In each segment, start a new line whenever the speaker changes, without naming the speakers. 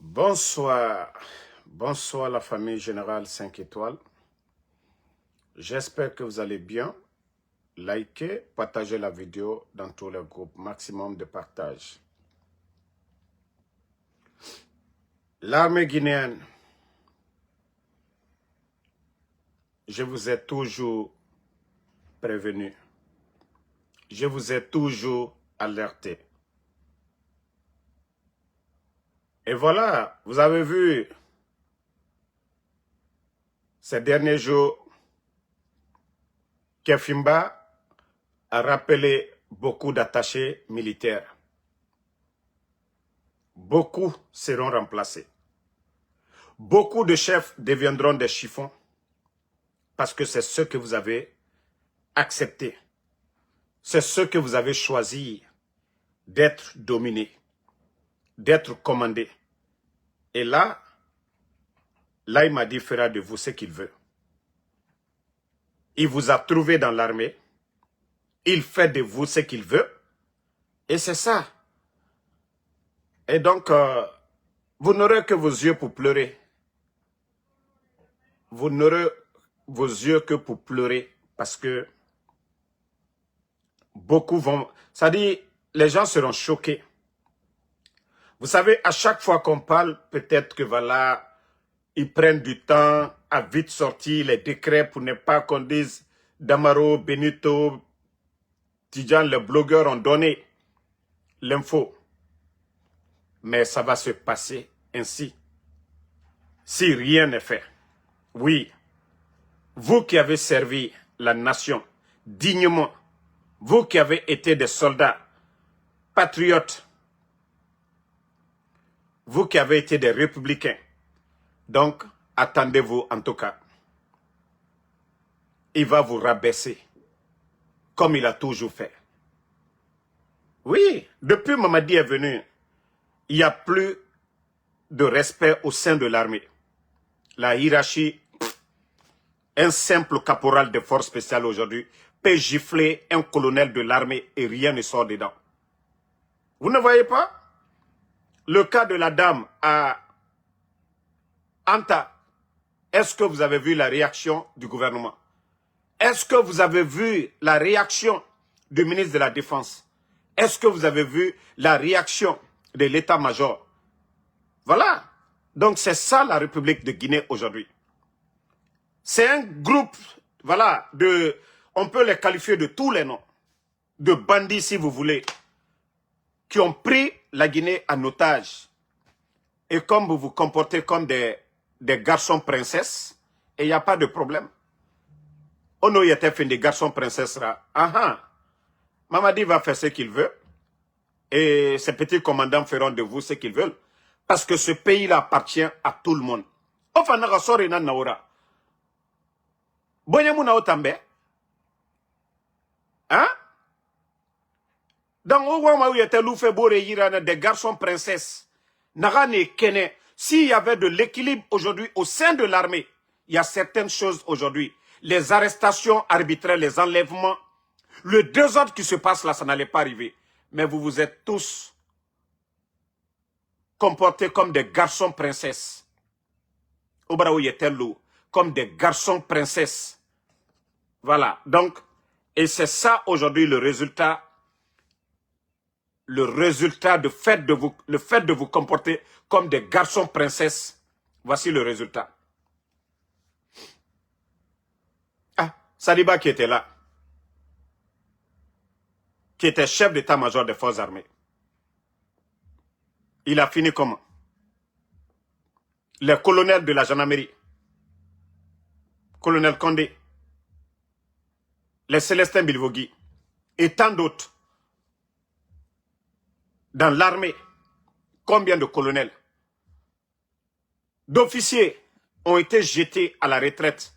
Bonsoir, bonsoir la famille générale 5 étoiles. J'espère que vous allez bien. Likez, partagez la vidéo dans tous les groupes, maximum de partage. L'armée guinéenne, je vous ai toujours prévenu. Je vous ai toujours alerté. Et voilà, vous avez vu ces derniers jours, Kefimba a rappelé beaucoup d'attachés militaires. Beaucoup seront remplacés. Beaucoup de chefs deviendront des chiffons parce que c'est ce que vous avez accepté. C'est ce que vous avez choisi d'être dominé, d'être commandé. Et là, il m'a dit fera de vous ce qu'il veut. Il vous a trouvé dans l'armée. Il fait de vous ce qu'il veut. Et c'est ça. Et donc, vous n'aurez que vos yeux pour pleurer. Vous n'aurez vos yeux que pour pleurer parce que beaucoup vont... Ça dit, les gens seront choqués. Vous savez, à chaque fois qu'on parle, peut-être que voilà, ils prennent du temps à vite sortir les décrets pour ne pas qu'on dise Damaro, Benito, Tidjan, les blogueurs ont donné l'info. Mais ça va se passer ainsi. Si rien n'est fait. Oui, vous qui avez servi la nation dignement, vous qui avez été des soldats patriotes, vous qui avez été des républicains, donc attendez-vous en tout cas. Il va vous rabaisser, comme il a toujours fait. Oui, depuis Mamadi est venu, il n'y a plus de respect au sein de l'armée. La hiérarchie, un simple caporal de force spéciale aujourd'hui peut gifler un colonel de l'armée et rien ne sort dedans. Vous ne voyez pas? Le cas de la dame à Anta, est-ce que vous avez vu la réaction du gouvernement? Est-ce que vous avez vu la réaction du ministre de la Défense? Est-ce que vous avez vu la réaction de l'état-major? Voilà. Donc c'est ça la République de Guinée aujourd'hui. C'est un groupe, voilà, on peut les qualifier de tous les noms, de bandits si vous voulez, qui ont pris la Guinée en otage. Et comme vous vous comportez comme des garçons princesses, et il n'y a pas de problème. On a été fait des garçons princesses là. Mamadi va faire ce qu'il veut. Et ses petits commandants feront de vous ce qu'ils veulent. Parce que ce pays-là appartient à tout le monde. Enfin, Nagasori Naora. Bonyamuna Otambe. Hein? Dans Ouama où il était Loufé Boré Yirana, des garçons princesses. Nagane Kene. S'il y avait de l'équilibre aujourd'hui au sein de l'armée, il y a certaines choses aujourd'hui. Les arrestations arbitraires, les enlèvements, le désordre qui se passe là, ça n'allait pas arriver. Mais vous vous êtes tous comportés comme des garçons princesses. Comme des garçons princesses. Voilà. Donc, et c'est ça aujourd'hui le résultat le fait de vous comporter comme des garçons princesses. Voici le résultat. Saliba qui était là, qui était chef d'état-major des forces armées. Il a fini comment? Les colonels de la gendarmerie, colonel Condé, les Célestin Bilvogui et tant d'autres. Dans l'armée, combien de colonels, d'officiers ont été jetés à la retraite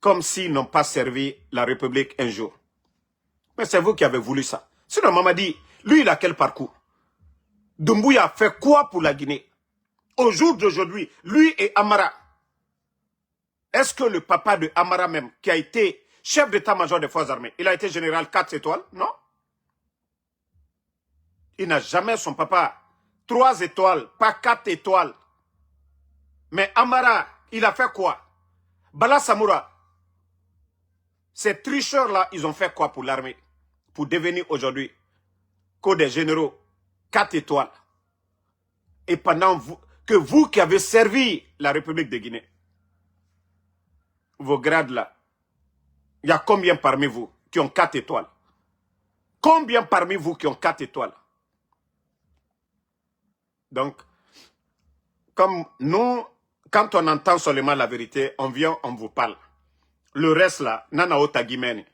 comme s'ils n'ont pas servi la République un jour. Mais c'est vous qui avez voulu ça. Sinon, Mamadi, lui, il a quel parcours? Doumbouya a fait quoi pour la Guinée? Au jour d'aujourd'hui, lui et Amara, est-ce que le papa de Amara même, qui a été chef d'état-major des forces armées, il a été général 4 étoiles? Non. Il n'a jamais, son papa, 3 étoiles, pas 4 étoiles. Mais Amara, il a fait quoi? Bala Samoura, ces tricheurs-là, ils ont fait quoi pour l'armée? Pour devenir aujourd'hui que des généraux 4 étoiles. Et pendant que vous qui avez servi la République de Guinée, vos grades là, il y a combien parmi vous qui ont 4 étoiles? Combien parmi vous qui ont 4 étoiles? Donc, comme nous, quand on entend seulement la vérité, on vient, on vous parle. Le reste là, nana ota guimene.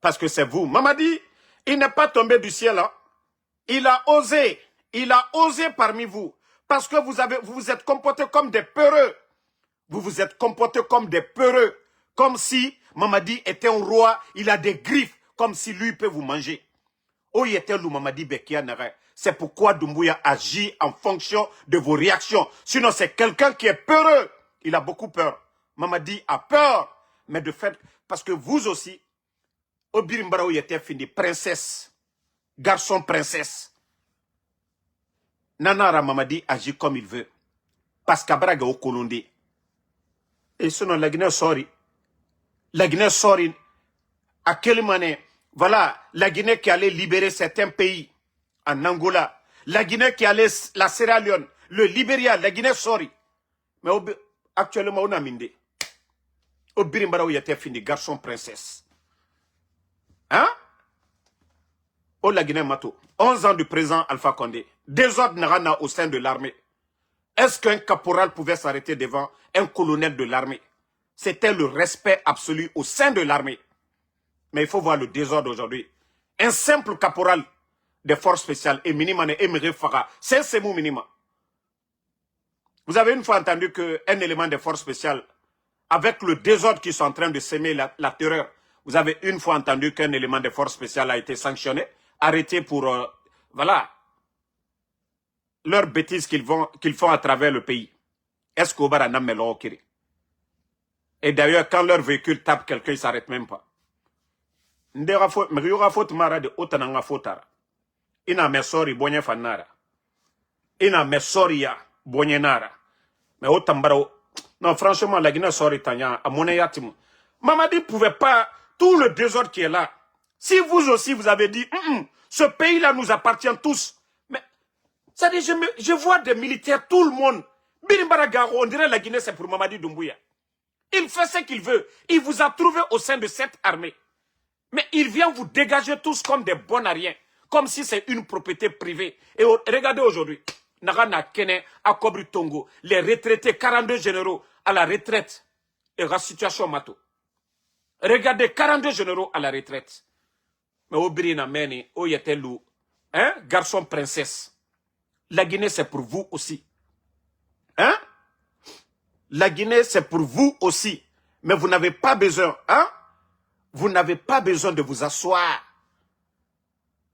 Parce que c'est vous. Mamadi, il n'est pas tombé du ciel. Hein. Il a osé parmi vous. Parce que vous vous êtes comportés comme des peureux. Vous vous êtes comportés comme des peureux. Comme si Mamadi était un roi, il a des griffes, comme si lui peut vous manger. Oh, il était Mamadi Bekia Nare. C'est pourquoi Doumbouya agit en fonction de vos réactions. Sinon, c'est quelqu'un qui est peureux. Il a beaucoup peur. Mamadi a peur. Mais de fait, parce que vous aussi, Obirimbara était fini, princesse, garçon princesse. Nanara Mamadi agit comme il veut. Parce qu'Abraga au Kolondé. Et sinon, la Guinée sorry. La Guinée sorry. À quelle manière? Voilà, la Guinée qui allait libérer certains pays. En Angola. La Guinée qui allait, la Sierra Leone, le Libéria, la Guinée sorry. Mais actuellement, on a mindé. Obirimbara était fini, garçon princesse. Hein? Oh la Guinée Mato. 11 ans du président Alpha Condé. Désordre Narana au sein de l'armée. Est-ce qu'un caporal pouvait s'arrêter devant un colonel de l'armée? C'était le respect absolu au sein de l'armée. Mais il faut voir le désordre aujourd'hui. Un simple caporal des forces spéciales et Minimane Emiré Farah, c'est un semou minima. Vous avez une fois entendu qu'un élément des forces spéciales, avec le désordre qui sont en train de s'aimer la terreur, vous avez une fois entendu qu'un élément des forces spéciales a été sanctionné, arrêté pour, voilà, leurs bêtises qu'ils font à travers le pays. Est-ce qu'au Barana Melo Kiri? Et d'ailleurs, quand leur véhicule tape quelqu'un, ils ne s'arrêtent même pas. Ndera faut, mais il y aura faute mara de otananga fautara. Ina mesori bonye fanara. Ina mesori ya bonye nara. Mais otambaro. Non, franchement, la Guinée sori tanya, à mon yatimu. Mamadi pouvait pas, tout le désordre qui est là. Si vous aussi, vous avez dit, ce pays-là nous appartient tous. Mais, ça dit, je vois des militaires, tout le monde. Birimbaragaro, on dirait la Guinée, c'est pour Mamadi Doumbouya. Il fait ce qu'il veut. Il vous a trouvé au sein de cette armée. Mais il vient vous dégager tous comme des bonariens. Comme si c'est une propriété privée. Et regardez aujourd'hui. Nagana Kene, Akobri Tongo, les retraités, 42 généraux à la retraite. Et la situation mato. Regardez, 42 généraux à la retraite. Mais Obirina Meni, Oyetelou, hein, garçon princesse. La Guinée, c'est pour vous aussi. Hein? La Guinée, c'est pour vous aussi. Mais vous n'avez pas besoin, hein? Vous n'avez pas besoin de vous asseoir.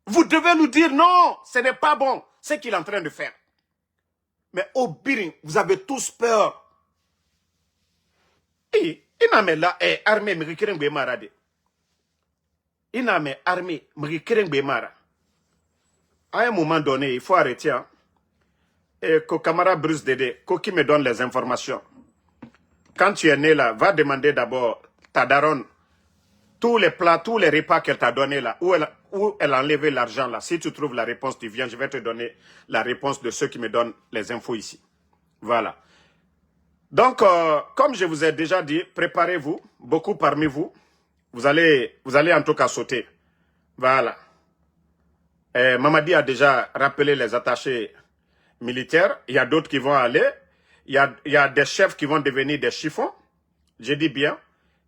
Vous devez nous dire non, ce n'est pas bon, ce qu'il est en train de faire. Mais au Birin, vous avez tous peur. Et il n'a mais là, armée, m'rikiren bémara de. Il n'a mais armée, m'rikiren bémara. À un moment donné, il faut arrêter. Hein? Et que camarade Bruce Dédé, qui me donne les informations. Quand tu es né là, va demander d'abord ta daronne. Tous les plats, tous les repas qu'elle t'a donné là, où elle a enlevé l'argent là. Si tu trouves la réponse, tu viens, je vais te donner la réponse de ceux qui me donnent les infos ici. Voilà. Donc, comme je vous ai déjà dit, préparez-vous, beaucoup parmi vous, vous allez en tout cas sauter. Voilà. Mamadi a déjà rappelé les attachés militaires. Il y a d'autres qui vont aller. Il y a des chefs qui vont devenir des chiffons. Je dis bien.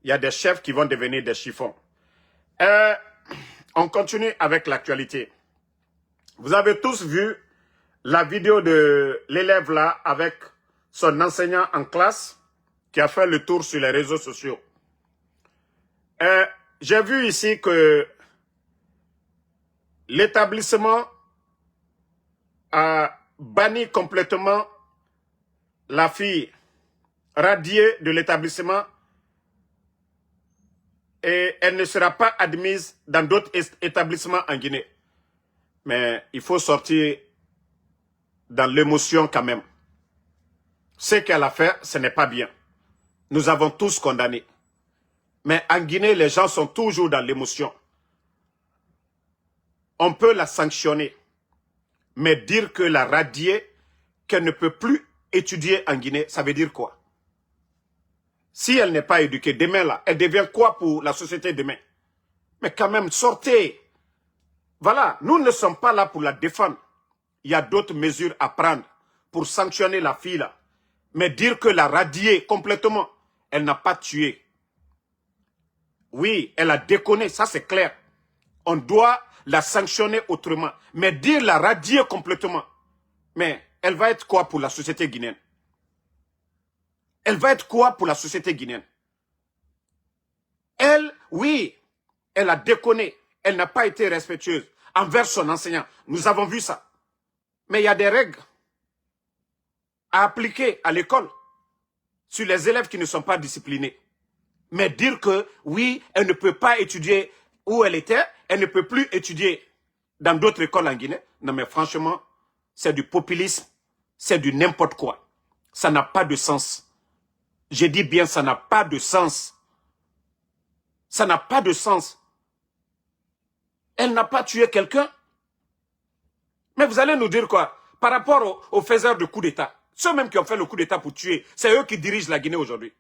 Il y a des chefs qui vont devenir des chiffons. On continue avec l'actualité. Vous avez tous vu la vidéo de l'élève là avec son enseignant en classe qui a fait le tour sur les réseaux sociaux. J'ai vu ici que l'établissement a banni complètement la fille, radiée de l'établissement, et elle ne sera pas admise dans d'autres établissements en Guinée. Mais il faut sortir dans l'émotion quand même. Ce qu'elle a fait, ce n'est pas bien. Nous avons tous condamné. Mais en Guinée, les gens sont toujours dans l'émotion. On peut la sanctionner. Mais dire que la radier, qu'elle ne peut plus étudier en Guinée, ça veut dire quoi? Si elle n'est pas éduquée, demain là, elle devient quoi pour la société demain? Mais quand même, sortez. Voilà, nous ne sommes pas là pour la défendre. Il y a d'autres mesures à prendre pour sanctionner la fille là. Mais dire que la radier complètement, elle n'a pas tué. Oui, elle a déconné, ça c'est clair. On doit la sanctionner autrement. Mais dire la radier complètement, mais elle va être quoi pour la société guinéenne? Elle va être quoi pour la société guinéenne? Elle, oui, elle a déconné. Elle n'a pas été respectueuse envers son enseignant. Nous avons vu ça. Mais il y a des règles à appliquer à l'école sur les élèves qui ne sont pas disciplinés. Mais dire que, oui, elle ne peut pas étudier où elle était, elle ne peut plus étudier dans d'autres écoles en Guinée. Non mais franchement, c'est du populisme, c'est du n'importe quoi. Ça n'a pas de sens. Je dis bien, ça n'a pas de sens. Ça n'a pas de sens. Elle n'a pas tué quelqu'un. Mais vous allez nous dire quoi? Par rapport aux faiseurs de coups d'État. Ceux même qui ont fait le coup d'État pour tuer, c'est eux qui dirigent la Guinée aujourd'hui.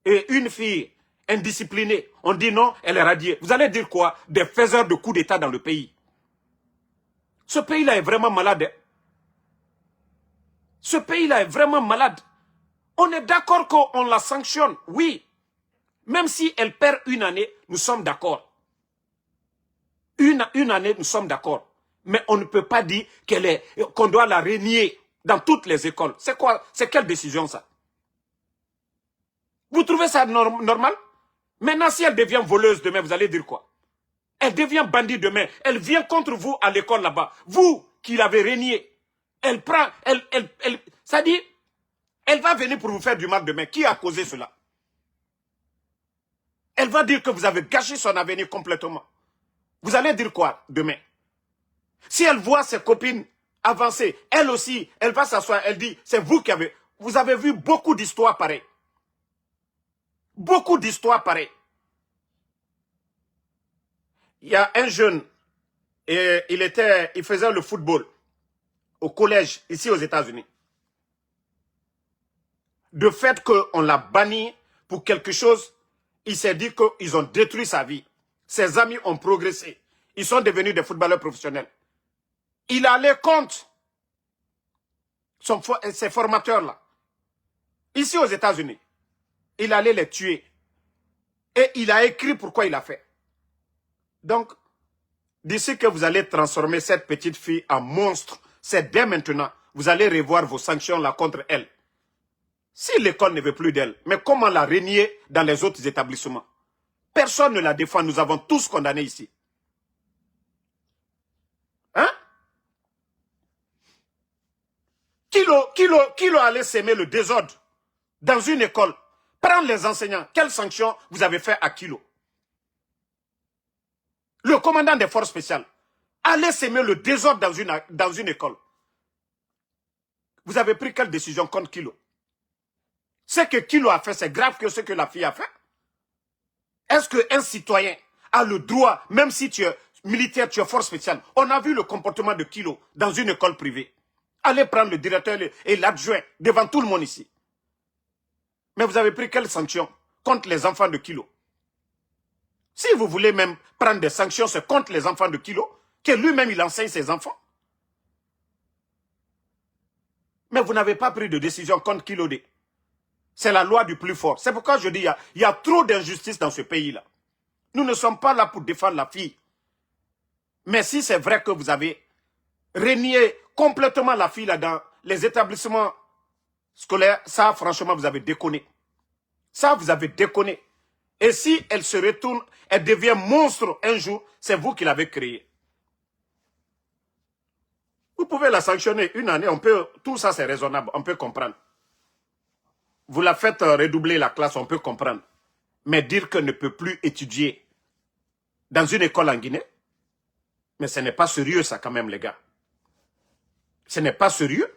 Et une fille indisciplinée, on dit non, elle est radiée. Vous allez dire quoi? Des faiseurs de coups d'État dans le pays. Ce pays-là est vraiment malade. Ce pays-là est vraiment malade. On est d'accord qu'on la sanctionne, oui. Même si elle perd une année, nous sommes d'accord. Une année, nous sommes d'accord. Mais on ne peut pas dire qu'on doit la renier dans toutes les écoles. C'est quoi? C'est quelle décision ça? Vous trouvez ça normal? Maintenant, si elle devient voleuse demain, vous allez dire quoi? Elle devient bandit demain. Elle vient contre vous à l'école là-bas. Vous qui l'avez reniée. Elle prend, ça dit, elle va venir pour vous faire du mal demain. Qui a causé cela? Elle va dire que vous avez gâché son avenir complètement. Vous allez dire quoi demain? Si elle voit ses copines avancer, elle aussi, elle va s'asseoir, elle dit, c'est vous qui avez... Vous avez vu beaucoup d'histoires pareilles. Beaucoup d'histoires pareilles. Il y a un jeune, et il faisait le football au collège, ici aux États-Unis. De fait qu'on l'a banni pour quelque chose, il s'est dit qu'ils ont détruit sa vie. Ses amis ont progressé. Ils sont devenus des footballeurs professionnels. Il allait contre ses formateurs-là. Ici aux États-Unis, il allait les tuer. Et il a écrit pourquoi il a fait. Donc, d'ici que vous allez transformer cette petite fille en monstre, c'est dès maintenant, vous allez revoir vos sanctions là contre elle. Si l'école ne veut plus d'elle, mais comment la renier dans les autres établissements? Personne ne la défend, nous avons tous condamné ici. Hein? Qui allait s'aimer le désordre dans une école? Prendre les enseignants. Quelle sanction vous avez fait à Kilo? Le commandant des forces spéciales. Allez s'aimer le désordre dans une école. Vous avez pris quelle décision contre Kilo? Ce que Kilo a fait, c'est grave que ce que la fille a fait. Est-ce qu'un citoyen a le droit, même si tu es militaire, tu es force spéciale? On a vu le comportement de Kilo dans une école privée. Allez prendre le directeur et l'adjoint devant tout le monde ici. Mais vous avez pris quelle sanction contre les enfants de Kilo? Si vous voulez même prendre des sanctions, c'est contre les enfants de Kilo, que lui-même il enseigne ses enfants. Mais vous n'avez pas pris de décision contre Kilo D. C'est la loi du plus fort. C'est pourquoi je dis il y a trop d'injustice dans ce pays-là. Nous ne sommes pas là pour défendre la fille. Mais si c'est vrai que vous avez renié complètement la fille là dans les établissements scolaires, ça franchement vous avez déconné. Ça vous avez déconné. Et si elle se retourne, elle devient monstre un jour, c'est vous qui l'avez créée. Vous pouvez la sanctionner une année, tout ça c'est raisonnable, on peut comprendre. Vous la faites redoubler la classe, on peut comprendre. Mais dire qu'elle ne peut plus étudier dans une école en Guinée, mais ce n'est pas sérieux ça quand même les gars. Ce n'est pas sérieux.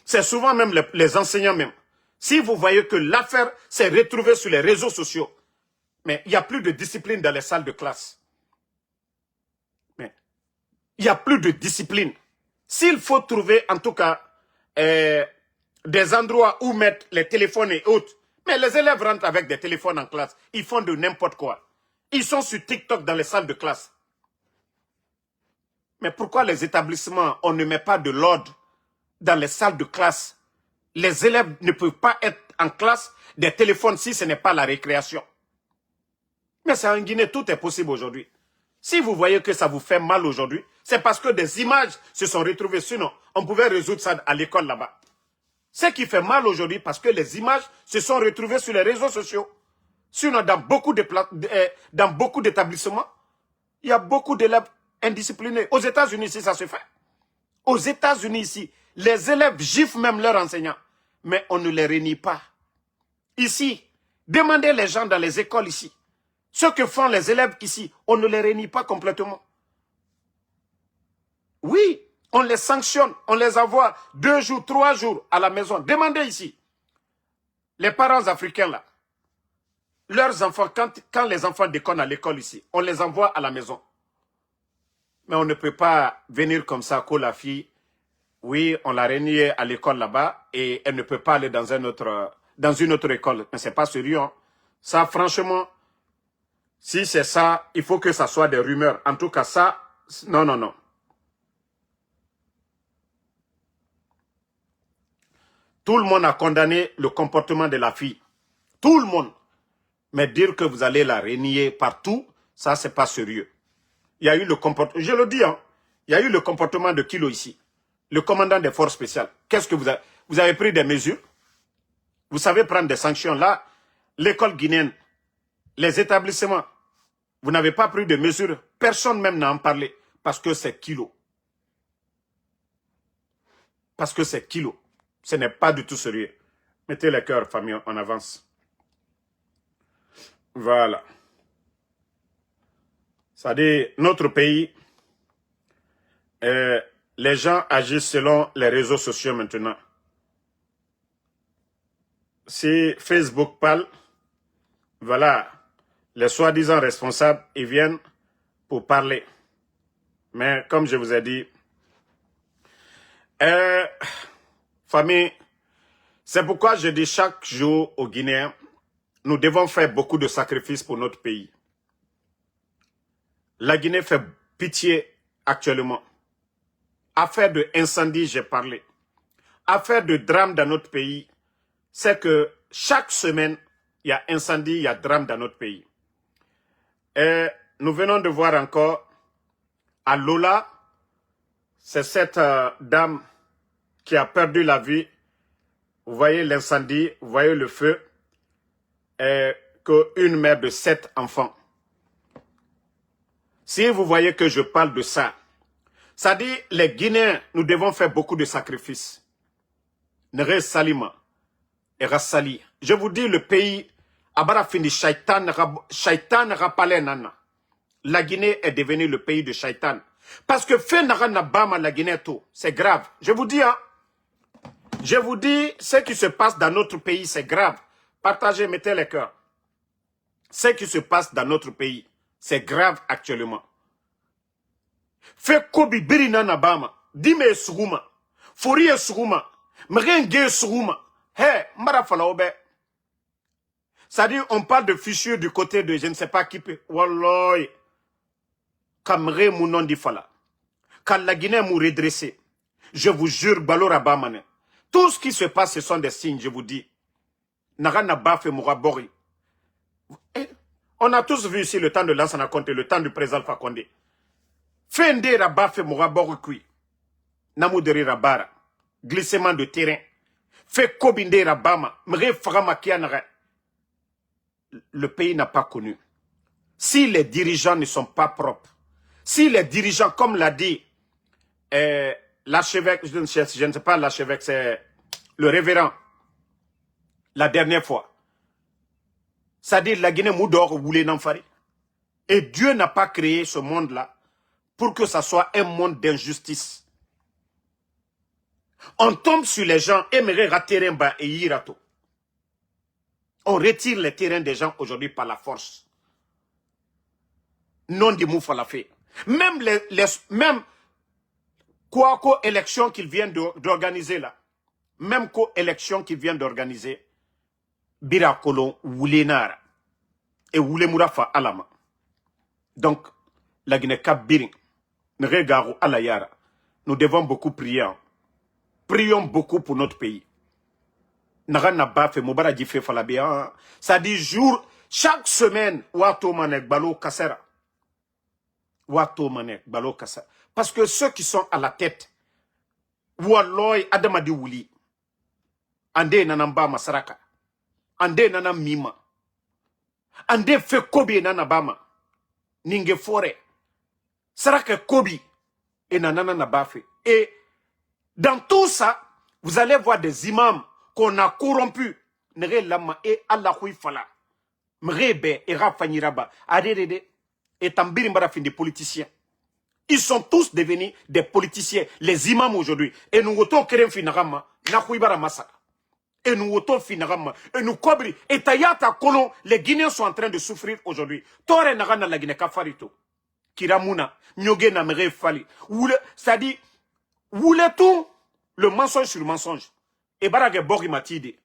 C'est souvent même les enseignants même. Si vous voyez que l'affaire s'est retrouvée sur les réseaux sociaux, mais il n'y a plus de discipline dans les salles de classe. Mais il n'y a plus de discipline. S'il faut trouver en tout cas des endroits où mettre les téléphones et autres, mais les élèves rentrent avec des téléphones en classe, ils font de n'importe quoi. Ils sont sur TikTok dans les salles de classe. Mais pourquoi les établissements, on ne met pas de l'ordre dans les salles de classe? Les élèves ne peuvent pas être en classe des téléphones si ce n'est pas la récréation. Mais c'est en Guinée, tout est possible aujourd'hui. Si vous voyez que ça vous fait mal aujourd'hui, c'est parce que des images se sont retrouvées. Sinon, on pouvait résoudre ça à l'école là-bas. Ce qui fait mal aujourd'hui, parce que les images se sont retrouvées sur les réseaux sociaux. Sinon, dans beaucoup d'établissements, il y a beaucoup d'élèves indisciplinés. Aux États-Unis, ici, ça se fait. Aux États-Unis, ici, les élèves giflent même leurs enseignants. Mais on ne les réunit pas. Ici, demandez les gens dans les écoles ici. Ce que font les élèves ici, on ne les réunit pas complètement. Oui, on les sanctionne, on les envoie 2 jours, 3 jours à la maison. Demandez ici. Les parents africains là, leurs enfants, quand les enfants déconnent à l'école ici, on les envoie à la maison. Mais on ne peut pas venir comme ça, que la fille, oui, on l'a réunie à l'école là-bas et elle ne peut pas aller dans une autre école. Mais c'est pas sérieux. Hein. Ça, franchement, si c'est ça, il faut que ça soit des rumeurs. En tout cas, ça, non, non, non. Tout le monde a condamné le comportement de la fille. Tout le monde. Mais dire que vous allez la renier partout, ça, c'est pas sérieux. Il y a eu le comportement, je le dis, hein, il y a eu le comportement de Kilo ici, le commandant des forces spéciales. Qu'est-ce que vous avez pris des mesures? Vous savez prendre des sanctions là. L'école guinéenne, les établissements, vous n'avez pas pris de mesures. Personne même n'a en parlé parce que c'est Kilo. Parce que c'est Kilo. Ce n'est pas du tout sérieux. Mettez les cœurs, famille, on avance. Voilà. C'est-à-dire, notre pays, les gens agissent selon les réseaux sociaux maintenant. Si Facebook parle, voilà, les soi-disant responsables, ils viennent pour parler. Mais comme je vous ai dit, famille, c'est pourquoi je dis chaque jour aux Guinéens, nous devons faire beaucoup de sacrifices pour notre pays. La Guinée fait pitié actuellement. Affaire de incendie, j'ai parlé. Affaire de drame dans notre pays, c'est que chaque semaine, il y a incendie, il y a drame dans notre pays. Et nous venons de voir encore à Lola, c'est cette dame qui a perdu la vie. Vous voyez l'incendie, vous voyez le feu, et qu'une mère de 7 enfants. Si vous voyez que je parle de ça, ça dit les Guinéens, nous devons faire beaucoup de sacrifices. Nere Salima et Rassali. Je vous dis le pays, Abara fini Shaitan Rapale Nana. La Guinée est devenue le pays de Shaitan. Parce que fait Naranabama la Guinée tout, c'est grave. Je vous dis, hein. Je vous dis, ce qui se passe dans notre pays, c'est grave. Partagez, mettez les cœurs. Ce qui se passe dans notre pays, c'est grave actuellement. Fait Kobi Birina Nabama, Dime Souguma, Fourier Souguma, Mrenge Souguma, Hé, Marafalaobe. C'est-à-dire, on parle de fichiers du côté de je ne sais pas qui peut. Walloy, Kamre Mounon Difala. Quand la Guinée m'a redressé, je vous jure, Balora Bamane. Tout ce qui se passe, ce sont des signes, je vous dis. Narana Bafe Mourabori. On a tous vu ici le temps de Lansana Conté, le temps du président Fakonde. Fende Rabafe Mourabori Kui. Namouderi Rabara. Glissement de terrain. Fait Kobinde Rabama. Mre Frama Kianara. Le pays n'a pas connu. Si les dirigeants ne sont pas propres, si les dirigeants, comme l'a dit l'archevêque, je ne sais pas l'archevêque, c'est le révérend, la dernière fois, c'est-à-dire la Guinée Moudor voulait n'enfari. Et Dieu n'a pas créé ce monde-là pour que ça soit un monde d'injustice. On tombe sur les gens, Emerera Teremba et Yirato. On retire les terrains des gens aujourd'hui par la force. Non du Moufalafé. Même même quoi élection qu'ils viennent d'organiser là. Même élection qu'ils viennent d'organiser. Birakolon Woulenara. Et Woulemourafa Alama. Donc, la Guinée-Cap Biring. Regardons Alayara. Nous devons beaucoup prier. Prions beaucoup pour notre pays. Nagana Bafé, Mobara Djifé Falabia. Ça dit jour, chaque semaine, Wato Manek Balo Kassera. Wato Manek Balo Kassera. Parce que ceux qui sont à la tête, Walloy Adamadi Wouli, Ande Nanamba Masaraka, Ande Nanam Mima, Ande Fe Kobi Nanabama, Ninge Fore, Saraka Kobi, et Nanana Nabafe. Et dans tout ça, vous allez voir des imams qu'on a corrompus. Nere Lama et Allah Fala. Mrebe et Rafanyiraba. Adede et Tambirimbara fin des politiciens. Ils sont tous devenus des politiciens, les imams aujourd'hui. Et nous votons Kerem Finarama, Nahuibara Masaka. Et nous votons Finarama. Et nous Kobri. Et Tayata Kolon, les Guinéens sont en train de souffrir aujourd'hui. Tore Narana la Guinée Kafarito. Kiramuna, Nyoge Namere Fali. C'est-à-dire, voulez tout le mensonge sur le mensonge. Et Barage Borimatide.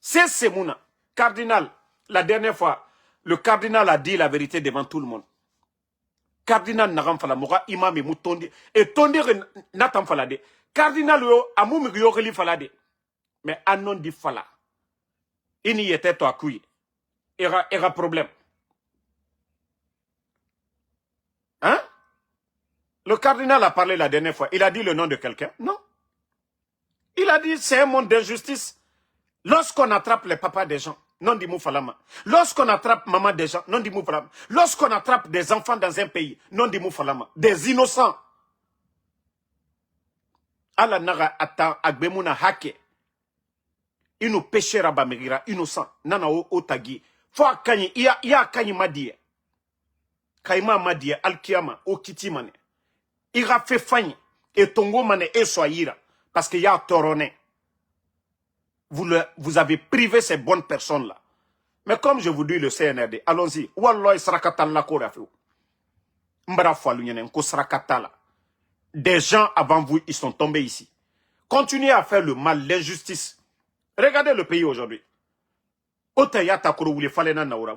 C'est Semouna. Cardinal, la dernière fois, le cardinal a dit la vérité devant tout le monde. Cardinal Naram Falamoura, imam et moutondi. Et tondi Natam Falade. Cardinal yo, amoum yogeli Falade. Mais anon di Fala. Il y était toi couille. Era problème. Hein? Le cardinal a parlé la dernière fois. Il a dit le nom de quelqu'un? Non. Il a dit c'est un monde d'injustice. Lorsqu'on attrape les papas des gens, non dit Moufalama. Lorsqu'on attrape maman des gens, non dit Moufalama. Lorsqu'on attrape des enfants dans un pays, non dit Moufalama. Des innocents. Allah nara ata agbemuna hake. Inu péchera bamegira innocent. Nana o tagi. Fo akanyi iya akanyi madie. Kaima madie alkiyama o kitimane. Ira fait fagne et tongo mane e soyira parce qu'il y a toroné. Vous avez privé ces bonnes personnes-là. Mais comme je vous dis le CNRD, allons-y. Wallah srakatan la korafou. Mbara falunyenen ko srakatala. Des gens avant vous, ils sont tombés ici. Continuez à faire le mal, l'injustice. Regardez le pays aujourd'hui. Vous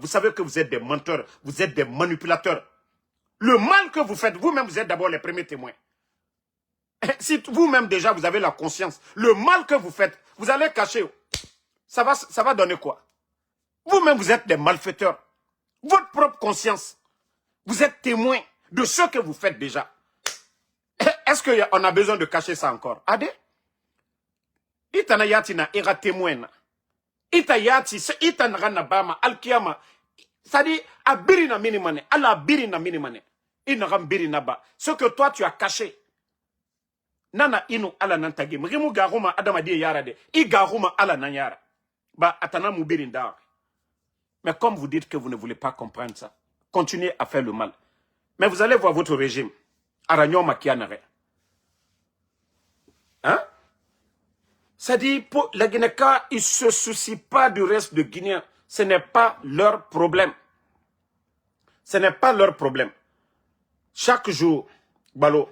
savez que vous êtes des menteurs, vous êtes des manipulateurs. Le mal que vous faites, vous-même, vous êtes d'abord les premiers témoins. Si vous-même déjà, vous avez la conscience, le mal que vous faites, vous allez cacher. Ça va donner quoi? Vous-même, vous êtes des malfaiteurs. Votre propre conscience, vous êtes témoin de ce que vous faites déjà. Est-ce qu'on a besoin de cacher ça encore? Adé? Itana na ira témoin. Itayati, itana rana bama, alkiyama. C'est-à-dire, abirina minimane, ala abirina minimane. Inagam birina ba. Ce que toi tu as caché. Nana inu ala nantagi. Mrimu garuma adamadi yarade. I garuma ala nanyara. Ba atana mubirinda. Mais comme vous dites que vous ne voulez pas comprendre ça, continuez à faire le mal. Mais vous allez voir votre régime. Aragnon makianare. Hein? Ça dit, pour la Guinée-Ca, ils ne se soucient pas du reste de Guinéens. Ce n'est pas leur problème. Ce n'est pas leur problème. Chaque jour, Balo.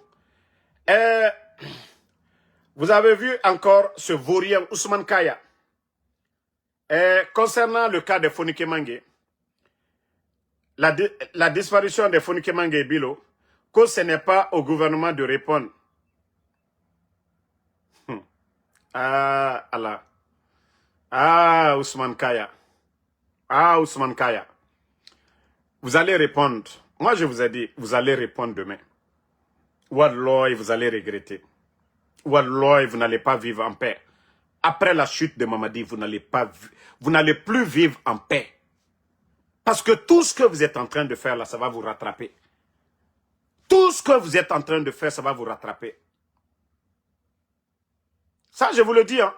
Vous avez vu encore ce vaurien Ousmane Kaya. Concernant le cas de Fonike Mange, la disparition de Fonike Mange et Bilo, que ce n'est pas au gouvernement de répondre. Ah, Allah. Ah, Ousmane Kaya. Ah, Ousmane Kaya. Vous allez répondre. Moi, je vous ai dit, vous allez répondre demain. Wallah, vous allez regretter. Wallah, vous n'allez pas vivre en paix. Après la chute de Mamadi, vous n'allez plus vivre en paix. Parce que tout ce que vous êtes en train de faire là, ça va vous rattraper. Tout ce que vous êtes en train de faire, ça va vous rattraper. Ça, je vous le dis. Hein.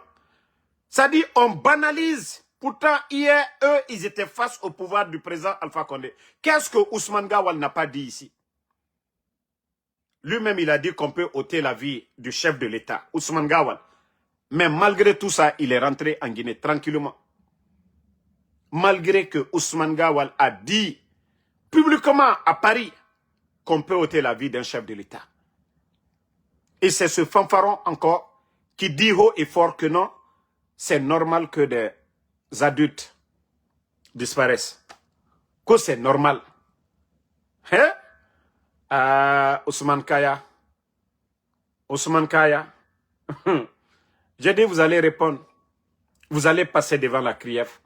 Ça dit, on banalise. Pourtant, hier, eux, ils étaient face au pouvoir du président Alpha Condé. Qu'est-ce que Ousmane Gawal n'a pas dit ici? Lui-même, il a dit qu'on peut ôter la vie du chef de l'État, Ousmane Gawal. Mais malgré tout ça, il est rentré en Guinée tranquillement. Malgré que Ousmane Gawal a dit publiquement à Paris qu'on peut ôter la vie d'un chef de l'État. Et c'est ce fanfaron encore qui dit haut et fort que non, c'est normal que des adultes disparaissent. Que c'est normal. Hein? Ousmane Kaya. Ousmane Kaya. J'ai dit, vous allez répondre. Vous allez passer devant la CRIEF.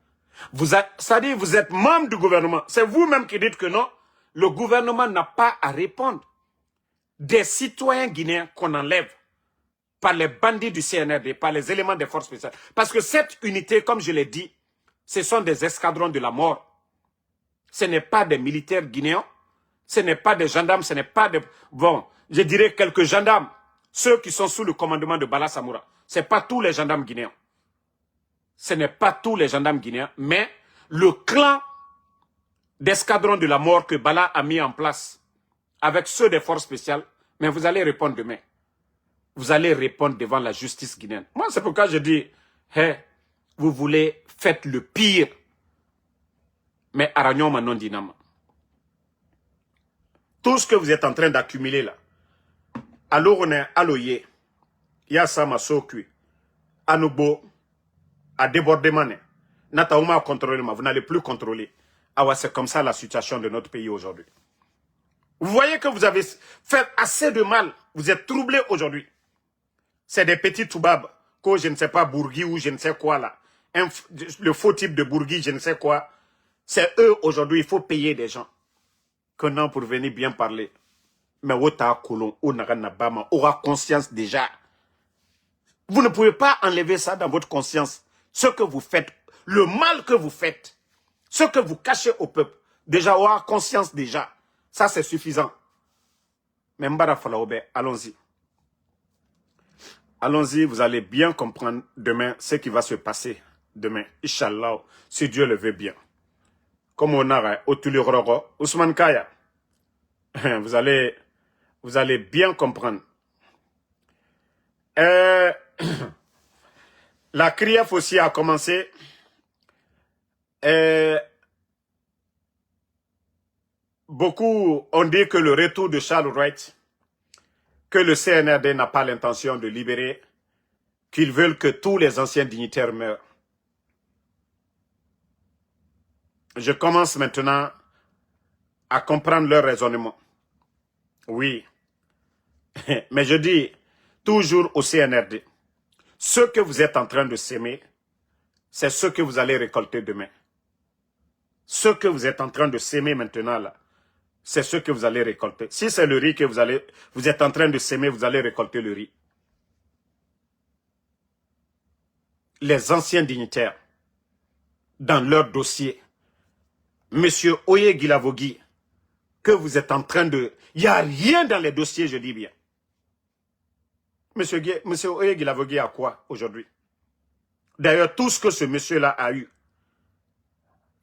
C'est-à-dire, vous êtes membre du gouvernement. C'est vous-même qui dites que non, le gouvernement n'a pas à répondre des citoyens guinéens qu'on enlève par les bandits du CNRD, par les éléments des forces spéciales. Parce que cette unité, comme je l'ai dit, ce sont des escadrons de la mort. Ce n'est pas des militaires guinéens, ce n'est pas des gendarmes, ce n'est pas des... Bon, je dirais quelques gendarmes, ceux qui sont sous le commandement de Bala Samoura. Ce n'est pas tous les gendarmes guinéens. Ce n'est pas tous les gendarmes guinéens, mais le clan d'escadrons de la mort que Bala a mis en place avec ceux des forces spéciales, mais vous allez répondre demain. Vous allez répondre devant la justice guinéenne. Moi, c'est pourquoi je dis, hey, vous voulez, faites le pire. Mais Aragnon Manon Dinama. Tout ce que vous êtes en train d'accumuler là, alors on est à l'oyer, Yassama Sokui, Anobo, à débordement, Nataouma contrôler, vous n'allez plus contrôler. Ah ouais, c'est comme ça la situation de notre pays aujourd'hui. Vous voyez que vous avez fait assez de mal, vous êtes troublés aujourd'hui. C'est des petits toubabs, que je ne sais pas, Bourgui ou je ne sais quoi là. Le faux type de Bourgui, je ne sais quoi. C'est eux aujourd'hui, il faut payer des gens. Que non, pour venir bien parler. Mais Ota Kolon, Onaganabama aura conscience déjà. Vous ne pouvez pas enlever ça dans votre conscience. Ce que vous faites, le mal que vous faites, ce que vous cachez au peuple, déjà aura conscience déjà. Ça c'est suffisant. Mais Mbara Falaobe, allons-y. Allons-y, vous allez bien comprendre demain ce qui va se passer demain. Inch'Allah, si Dieu le veut bien. Comme on a Otuluroro, Ousmane Kaya, vous allez bien comprendre. La CRIEF aussi a commencé. Beaucoup ont dit que le retour de Charles Wright, que le CNRD n'a pas l'intention de libérer, qu'ils veulent que tous les anciens dignitaires meurent. Je commence maintenant à comprendre leur raisonnement. Oui. Mais je dis toujours au CNRD, ce que vous êtes en train de s'aimer, c'est ce que vous allez récolter demain. Ce que vous êtes en train de s'aimer maintenant là, c'est ce que vous allez récolter. Si c'est le riz que vous êtes en train de s'aimer, vous allez récolter le riz. Les anciens dignitaires, dans leur dossier, Monsieur Oye Guilavogui, que vous êtes en train de... Il n'y a rien dans les dossiers, je dis bien. Monsieur Oye Guilavogui a quoi aujourd'hui? D'ailleurs, tout ce que ce monsieur-là a eu,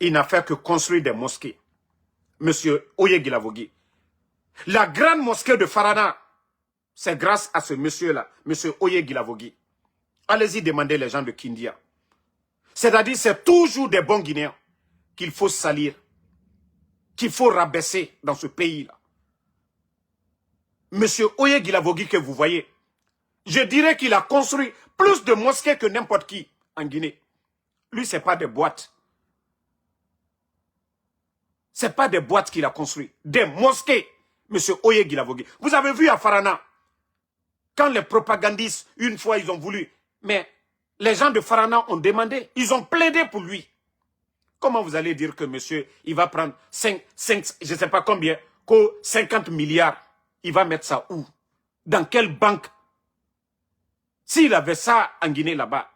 il n'a fait que construire des mosquées. Monsieur Oye Guilavogui. La grande mosquée de Farana, c'est grâce à ce monsieur-là, monsieur Oye Guilavogui. Allez-y demander les gens de Kindia. C'est-à-dire, c'est toujours des bons Guinéens qu'il faut salir, qu'il faut rabaisser dans ce pays-là. Monsieur Oye Guilavogui que vous voyez, je dirais qu'il a construit plus de mosquées que n'importe qui en Guinée. Lui, ce n'est pas des boîtes. Ce n'est pas des boîtes qu'il a construites. Des mosquées, monsieur Oye Guilavogui. Vous avez vu à Farana, quand les propagandistes, une fois, ils ont voulu, mais les gens de Farana ont demandé, ils ont plaidé pour lui. Comment vous allez dire que monsieur, il va prendre 5 je ne sais pas combien, 50 milliards, il va mettre ça où? Dans quelle banque? S'il avait ça en Guinée là-bas.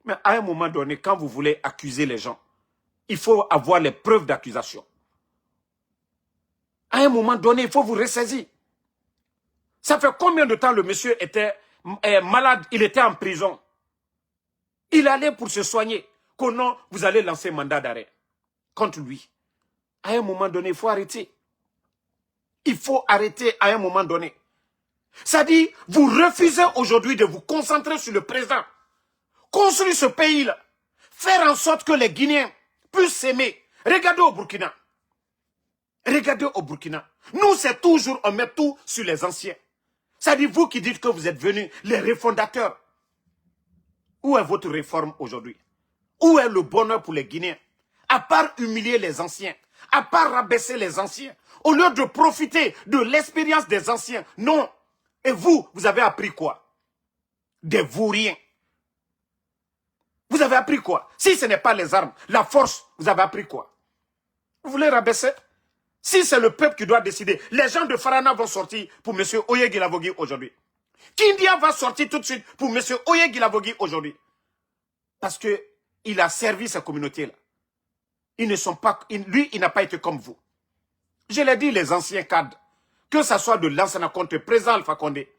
Mais à un moment donné, quand vous voulez accuser les gens, il faut avoir les preuves d'accusation. À un moment donné, il faut vous ressaisir. Ça fait combien de temps le monsieur était malade, il était en prison. Il allait pour se soigner. Que non, vous allez lancer mandat d'arrêt contre lui. À un moment donné, il faut arrêter. Il faut arrêter à un moment donné. C'est-à-dire, vous refusez aujourd'hui de vous concentrer sur le présent. Construire ce pays-là. Faire en sorte que les Guinéens puissent s'aimer. Regardez au Burkina. Regardez au Burkina. Nous, c'est toujours, on met tout sur les anciens. C'est-à-dire, vous qui dites que vous êtes venus, les refondateurs. Où est votre réforme aujourd'hui? Où est le bonheur pour les Guinéens? À part humilier les anciens, à part rabaisser les anciens, au lieu de profiter de l'expérience des anciens. Non. Et vous, vous avez appris quoi? Des vauriens. Vous avez appris quoi? Si ce n'est pas les armes, la force, vous avez appris quoi? Vous voulez rabaisser? Si c'est le peuple qui doit décider, les gens de Farana vont sortir pour M. Oye Guilavogui aujourd'hui. Kindia va sortir tout de suite pour M. Oye Guilavogui aujourd'hui. Parce qu'il a servi sa communauté-là. Ils ne sont pas, lui, il n'a pas été comme vous. Je l'ai dit, les anciens cadres, que ce soit de l'ancien compte président Alpha Condé,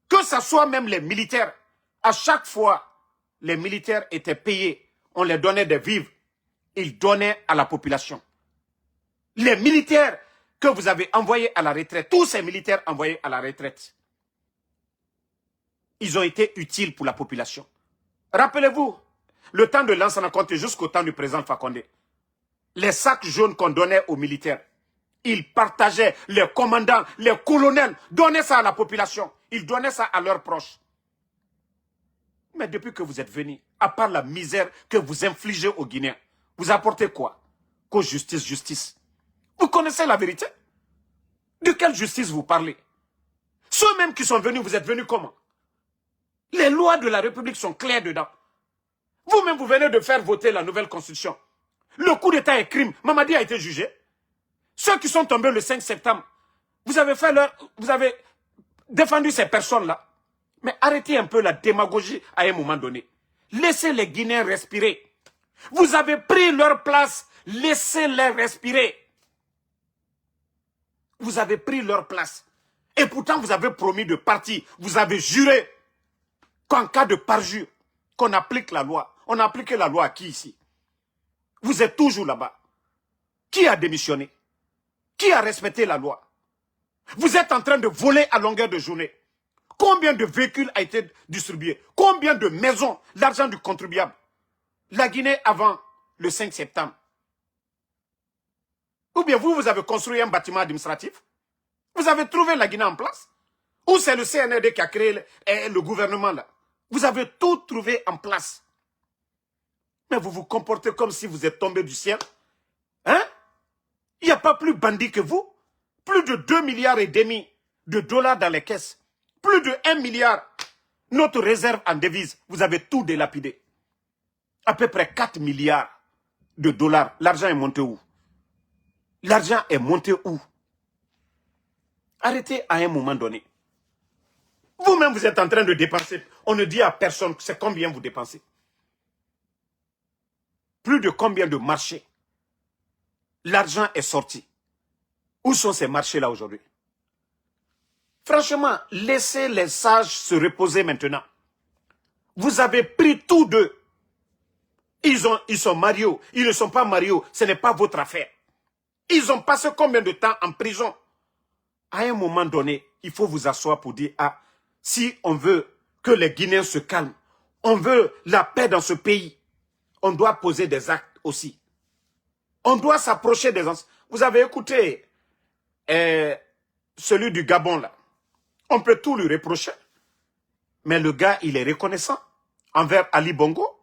que ce soit même les militaires, à chaque fois, les militaires étaient payés, on les donnait des vivres, ils donnaient à la population. Les militaires que vous avez envoyés à la retraite, tous ces militaires envoyés à la retraite, ils ont été utiles pour la population. Rappelez-vous, le temps de l'ancien compte jusqu'au temps du président Alpha Condé, les sacs jaunes qu'on donnait aux militaires, ils partageaient, les commandants, les colonels, donnaient ça à la population. Ils donnaient ça à leurs proches. Mais depuis que vous êtes venus, à part la misère que vous infligez aux Guinéens, vous apportez quoi? Qu'aux justice, justice. Vous connaissez la vérité? De quelle justice vous parlez? Ceux-mêmes qui sont venus, vous êtes venus comment? Les lois de la République sont claires dedans. Vous-même, vous venez de faire voter la nouvelle constitution. Le coup d'État est crime. Mamadi a été jugé. Ceux qui sont tombés le 5 septembre, vous avez défendu ces personnes-là. Mais arrêtez un peu la démagogie à un moment donné. Laissez les Guinéens respirer. Vous avez pris leur place. Laissez-les respirer. Vous avez pris leur place. Et pourtant, vous avez promis de partir. Vous avez juré qu'en cas de parjure, qu'on applique la loi. On a appliqué la loi à qui ici? Vous êtes toujours là-bas. Qui a démissionné? Qui a respecté la loi? Vous êtes en train de voler à longueur de journée. Combien de véhicules a été distribué? Combien de maisons? L'argent du contribuable. La Guinée avant le 5 septembre. Ou bien vous avez construit un bâtiment administratif? Vous avez trouvé la Guinée en place? Ou c'est le CNRD qui a créé le gouvernement là? Vous avez tout trouvé en place. Mais vous vous comportez comme si vous êtes tombé du ciel. Hein? Il n'y a pas plus bandit que vous. Plus de 2,5 milliards de dollars dans les caisses. Plus de 1 milliard. Notre réserve en devises, vous avez tout délapidé. À peu près 4 milliards de dollars. L'argent est monté où? L'argent est monté où? Arrêtez à un moment donné. Vous-même, vous êtes en train de dépenser. On ne dit à personne c'est combien vous dépensez. Plus de combien de marchés? L'argent est sorti. Où sont ces marchés-là aujourd'hui? Franchement, laissez les sages se reposer maintenant. Vous avez pris tous d'eux. Ils sont mariés. Ils ne sont pas mariés. Ce n'est pas votre affaire. Ils ont passé combien de temps en prison? À un moment donné, il faut vous asseoir pour dire, ah, si on veut que les Guinéens se calment, on veut la paix dans ce pays, on doit poser des actes aussi. On doit s'approcher des anciens. Vous avez écouté celui du Gabon là. On peut tout lui reprocher. Mais le gars, il est reconnaissant envers Ali Bongo.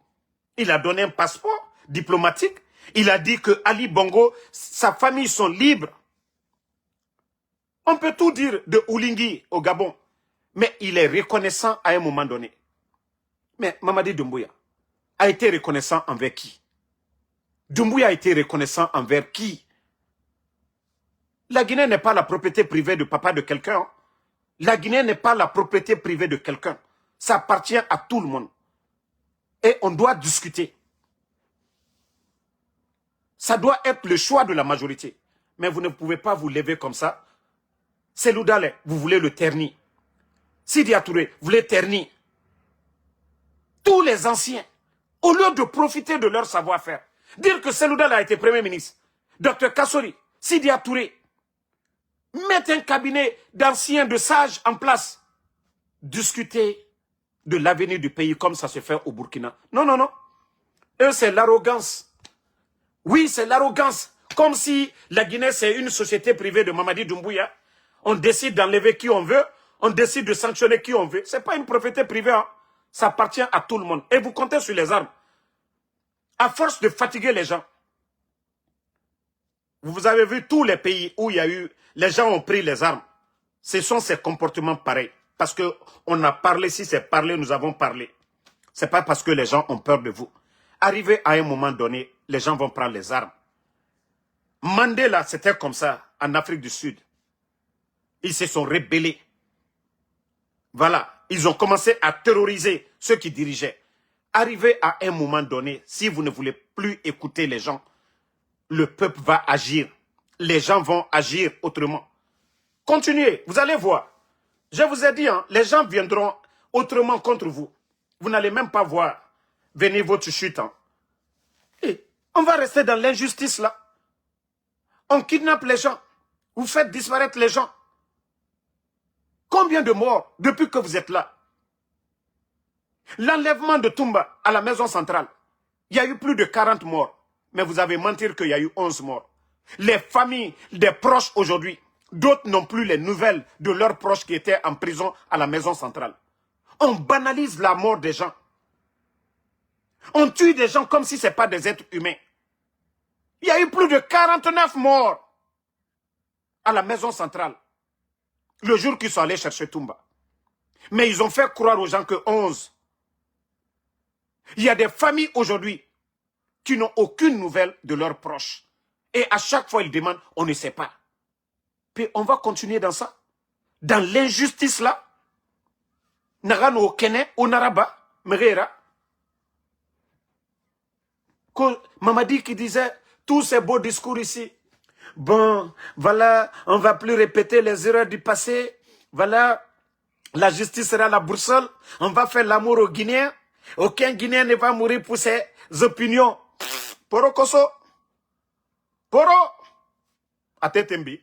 Il a donné un passeport diplomatique. Il a dit que Ali Bongo, sa famille sont libres. On peut tout dire de Oulingui au Gabon. Mais il est reconnaissant à un moment donné. Mais Mamadi Doumbouya a été reconnaissant envers qui? Doumbouya a été reconnaissant envers qui? La Guinée n'est pas la propriété privée de papa de quelqu'un. La Guinée n'est pas la propriété privée de quelqu'un. Ça appartient à tout le monde. Et on doit discuter. Ça doit être le choix de la majorité. Mais vous ne pouvez pas vous lever comme ça. Cellou Dalein, vous voulez le ternir. Sidya Touré, vous voulez ternir. Tous les anciens, au lieu de profiter de leur savoir-faire, dire que Cellou Dalein a été Premier ministre, Dr Kassori, Sidya Touré, Mettez un cabinet d'anciens, de sages en place. Discutez de l'avenir du pays comme ça se fait au Burkina. Non, non, non. Eux, c'est l'arrogance. Oui, c'est l'arrogance. Comme si la Guinée, c'est une société privée de Mamadi Doumbouya. On décide d'enlever qui on veut. On décide de sanctionner qui on veut. Ce n'est pas une propriété privée. Hein. Ça appartient à tout le monde. Et vous comptez sur les armes. À force de fatiguer les gens. Vous avez vu tous les pays où il y a eu... Les gens ont pris les armes. Ce sont ces comportements pareils. Parce qu'on a parlé, si c'est parlé, nous avons parlé. Ce n'est pas parce que les gens ont peur de vous. Arrivé à un moment donné, les gens vont prendre les armes. Mandela, c'était comme ça, en Afrique du Sud. Ils se sont rébellés. Voilà, ils ont commencé à terroriser ceux qui dirigeaient. Arrivé à un moment donné, si vous ne voulez plus écouter les gens, le peuple va agir. Les gens vont agir autrement. Continuez, vous allez voir. Je vous ai dit, hein, les gens viendront autrement contre vous. Vous n'allez même pas voir venir votre chute. Hein. Et on va rester dans l'injustice là. On kidnappe les gens. Vous faites disparaître les gens. Combien de morts depuis que vous êtes là? L'enlèvement de Toumba à la maison centrale. Il y a eu plus de 40 morts. Mais vous avez menti qu'il y a eu 11 morts. Les familles des proches aujourd'hui, d'autres n'ont plus les nouvelles de leurs proches qui étaient en prison à la maison centrale. On banalise la mort des gens. On tue des gens comme si ce n'est pas des êtres humains. Il y a eu plus de 49 morts à la maison centrale. Le jour qu'ils sont allés chercher Toumba. Mais ils ont fait croire aux gens que 11. Il y a des familles aujourd'hui qui n'ont aucune nouvelle de leurs proches. Et à chaque fois, ils demandent, on ne sait pas. Puis on va continuer dans ça. Dans l'injustice là. Nagano au Kenya, au Naraba, Merera. Mamadi qui disait, tous ces beaux discours ici. Bon, voilà, on ne va plus répéter les erreurs du passé. Voilà, la justice sera la boussole. On va faire l'amour aux Guinéens. Aucun Guinéen ne va mourir pour ses opinions. Poro Koso. Poro. Atetembi.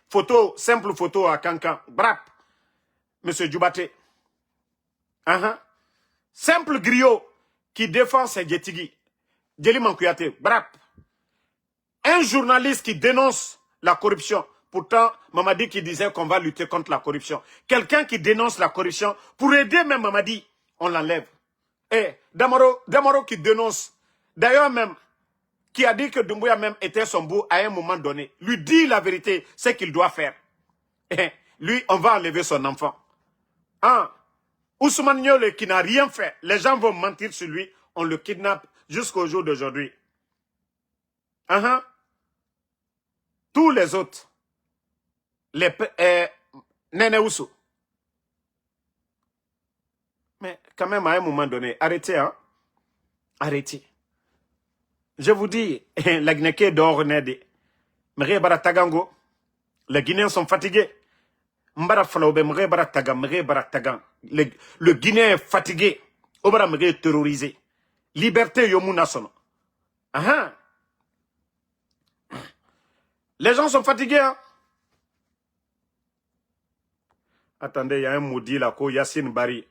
Photo, simple photo à Kankan. Brap. Monsieur Djoubate. Simple griot qui défend ses Djetigi. Djeli Mankouyaté. Brap. Un journaliste qui dénonce la corruption. Pourtant, Mamadi qui disait qu'on va lutter contre la corruption. Quelqu'un qui dénonce la corruption, pour aider même Mamadi, on l'enlève. Et Damaro qui dénonce, d'ailleurs même, qui a dit que Doumbouya même était son beau à un moment donné, lui dit la vérité, ce qu'il doit faire. Et lui, on va enlever son enfant. Ousmane Niole qui n'a rien fait, les gens vont mentir sur lui, on le kidnappe jusqu'au jour d'aujourd'hui. Tous les autres, les Nene Ousso. Mais quand même, à un moment donné, arrêtez, hein. Arrêtez. Je vous dis, la Guinée est dehors, Nede. Mais Tagango, les Guinéens sont fatigués. Le Guinéen est fatigué. Obara Mre terrorisé. Liberté Yomuna sono. Les gens sont fatigués, hein. Attendez, il y a un maudit là, Yassine Bari.